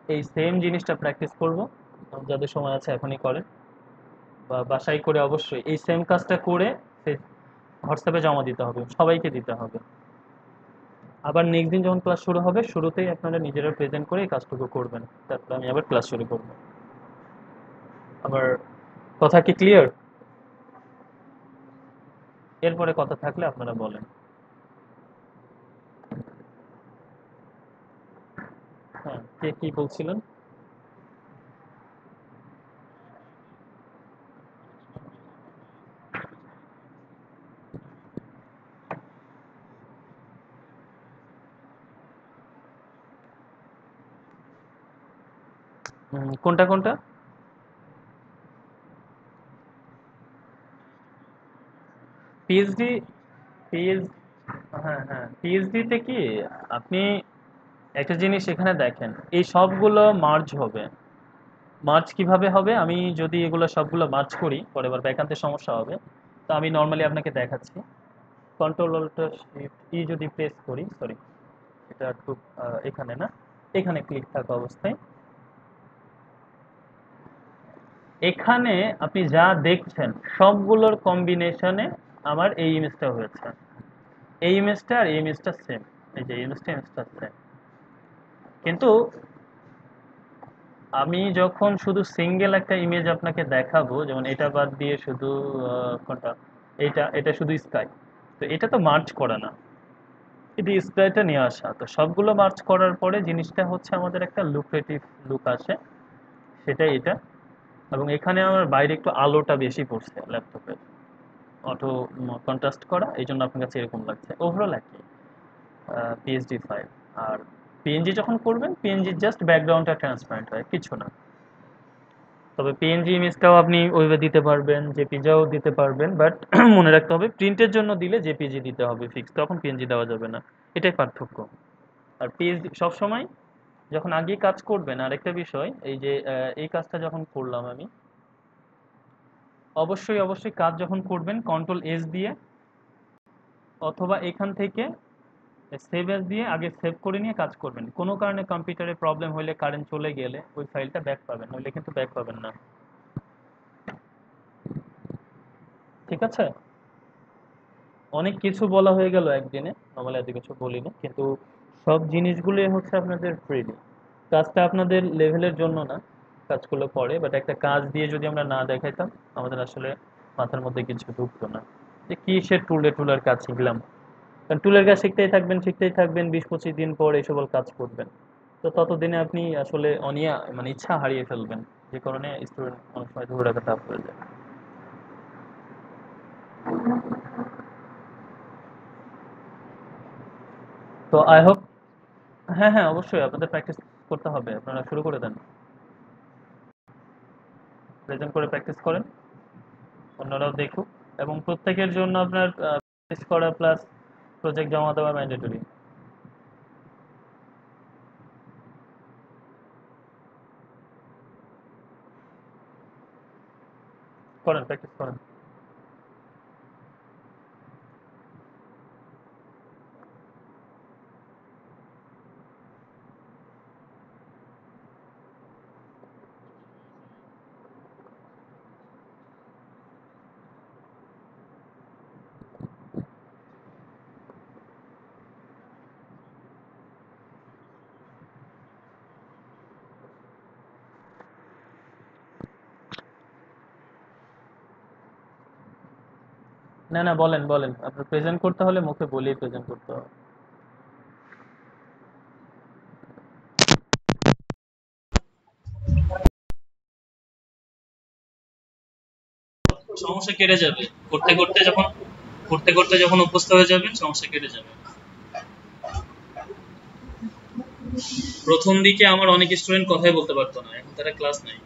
এই সেম জিনিসটা প্র্যাকটিস করব যাদের সময় আছে এখনই করেন বা বাসায় করে অবশ্যই এই সেম কাজটা করে হোয়াটসঅ্যাপে জমা দিতে হবে সবাইকে দিতে হবে আবার নেক্সট দিন যখন ক্লাস শুরু হবে শুরুতেই আপনারা নিজেরা প্রেজেন্ট করে এই কাজটুকু করবেন তারপর আমি আবার ক্লাস শুরু করব আবার কথা কি ক্লিয়ার এরপরে কথা থাকলে আপনারা বলেন হ্যাঁ কে কি বলছিলেন কোনটা কোনটা পিএইচডি পিএইচ হ্যাঁ হ্যাঁ পিএইচডি তে কি আপনি একটা জিনিস এখানে দেখেন এই সবগুলো মার্জ হবে মার্জ কিভাবে হবে আমি যদি এগুলো সবগুলো মার্জ করি পরে আবার ব্যাকান্তে সমস্যা হবে তো আমি নর্মালি আপনাকে দেখাচ্ছি কন্ট্রোল অল্ট শিফট ই যদি প্রেস করি সরি এটা একটু এখানে না এখানে ক্লিক থাকা অবস্থায় এখানে আপনি যা দেখছেন সবগুলোর কম্বিনেশনে আমার এই ইমেজটা হয়েছে এই ইমেজটা আর এই ইমেজটা সেম এই যে ইমেজটা সেম কিন্তু আমি যখন শুধু সিঙ্গেল একটা ইমেজ আপনাকে দেখাবো যেমন এটা বাদ দিয়ে শুধু কোনটা এটা শুধু স্কাই তো এটা তো মার্চ করা না এটা স্প্রাইটটা নিয়ে আসা তো সবগুলো মার্চ করার পরে জিনিসটা হচ্ছে আমাদের একটা লুক্রেটিভ লুক আসে সেটাই এটা এবং এখানে আমার বাইরে একটু আলোটা বেশি পড়ছে ল্যাপটপের অটো কন্ট্রাস্ট করা এই জন্য আপনার কাছে এরকম লাগছে ওভারঅল একই পিএইচডি ফাইল আর পিএনজি যখন করবেন পিএনজি জাস্ট ব্যাকগ্রাউন্ডটা ট্রান্সপারেন্ট হয় কিছু না তবে পিএনজি ইমেজটাও আপনি ওইভাবে দিতে পারবেন, জেপিজিও দিতে পারবেন, বাট মনে রাখতে হবে প্রিন্টের জন্য দিলে জেপিজি দিতে হবে ফিক্স, তখন পিএনজি দেওয়া যাবে না। এটাই পার্থক্য। আর পিএইচডি সবসময় যখন আগে কাজ করবেন, আরেকটা বিষয় এই যে এই কাজটা যখন করলাম আমি, অবশ্যই অবশ্যই কাজ যখন করবেন কন্ট্রোল এস দিয়ে অথবা এখান থেকে সেভ এস দিয়ে আগে সেভ করে নিয়ে কাজ করবেন। কোনো কারণে কম্পিউটারে প্রবলেম হলে, কারেন্ট চলে গেলে ওই ফাইলটা ব্যাক পাবেন, নইলে কিন্তু ব্যাক পাবেন না। ঠিক আছে? অনেক কিছু বলা হয়ে গেল একদিনে, নর্মালি এত কিছু বলিনি, কিন্তু সব জিনিসগুলোই হচ্ছে আপনাদের ফ্রিলি। কাজটা আপনাদের লেভেলের জন্য না, কাজগুলো পরে, বাট একটা কাজ দিয়ে যদি আমরা না দেখাইতাম আমাদের আসলে মাথার মধ্যে কিছু ঢুকতো না যে কি সে টুলের কাজ শিখলাম। কারণ টুলের কাজ শিখতেই থাকবেন, 20-25 দিন পর এই সকল কাজ করবেন। তো ততদিনে আপনি আসলে অনিয়া মানে ইচ্ছা হারিয়ে ফেলবেন, যে কারণে স্টুডেন্ট অনেক সময় ধরে রাখা টাফ হয়ে যায়। তো আই হোপ, হ্যাঁ হ্যাঁ অবশ্যই আপনাদের প্র্যাকটিস করতে হবে, আপনারা শুরু করে দেন, প্রেজেন্ট করে প্র্যাকটিস করেন, অন্যরাও দেখুক। এবং প্রত্যেকের জন্য আপনার প্র্যাকটিস করা প্লাস প্রজেক্ট জমা দেওয়া ম্যান্ডেটরি। করেন, প্র্যাকটিস করেন। না না, বলেন বলেন, আপনার প্রেজেন্ট করতে হলে মুখে বলেই প্রেজেন্ট করতে হবে। সমস্যা কেটে যাবে। করতে করতে যখন অভ্যস্ত হয়ে যাবেন, সমস্যা কেটে যাবে। প্রথম দিকে আমার অনেক স্টুডেন্ট কথাই বলতে পারতো না, এখন তারা ক্লাস নেয়।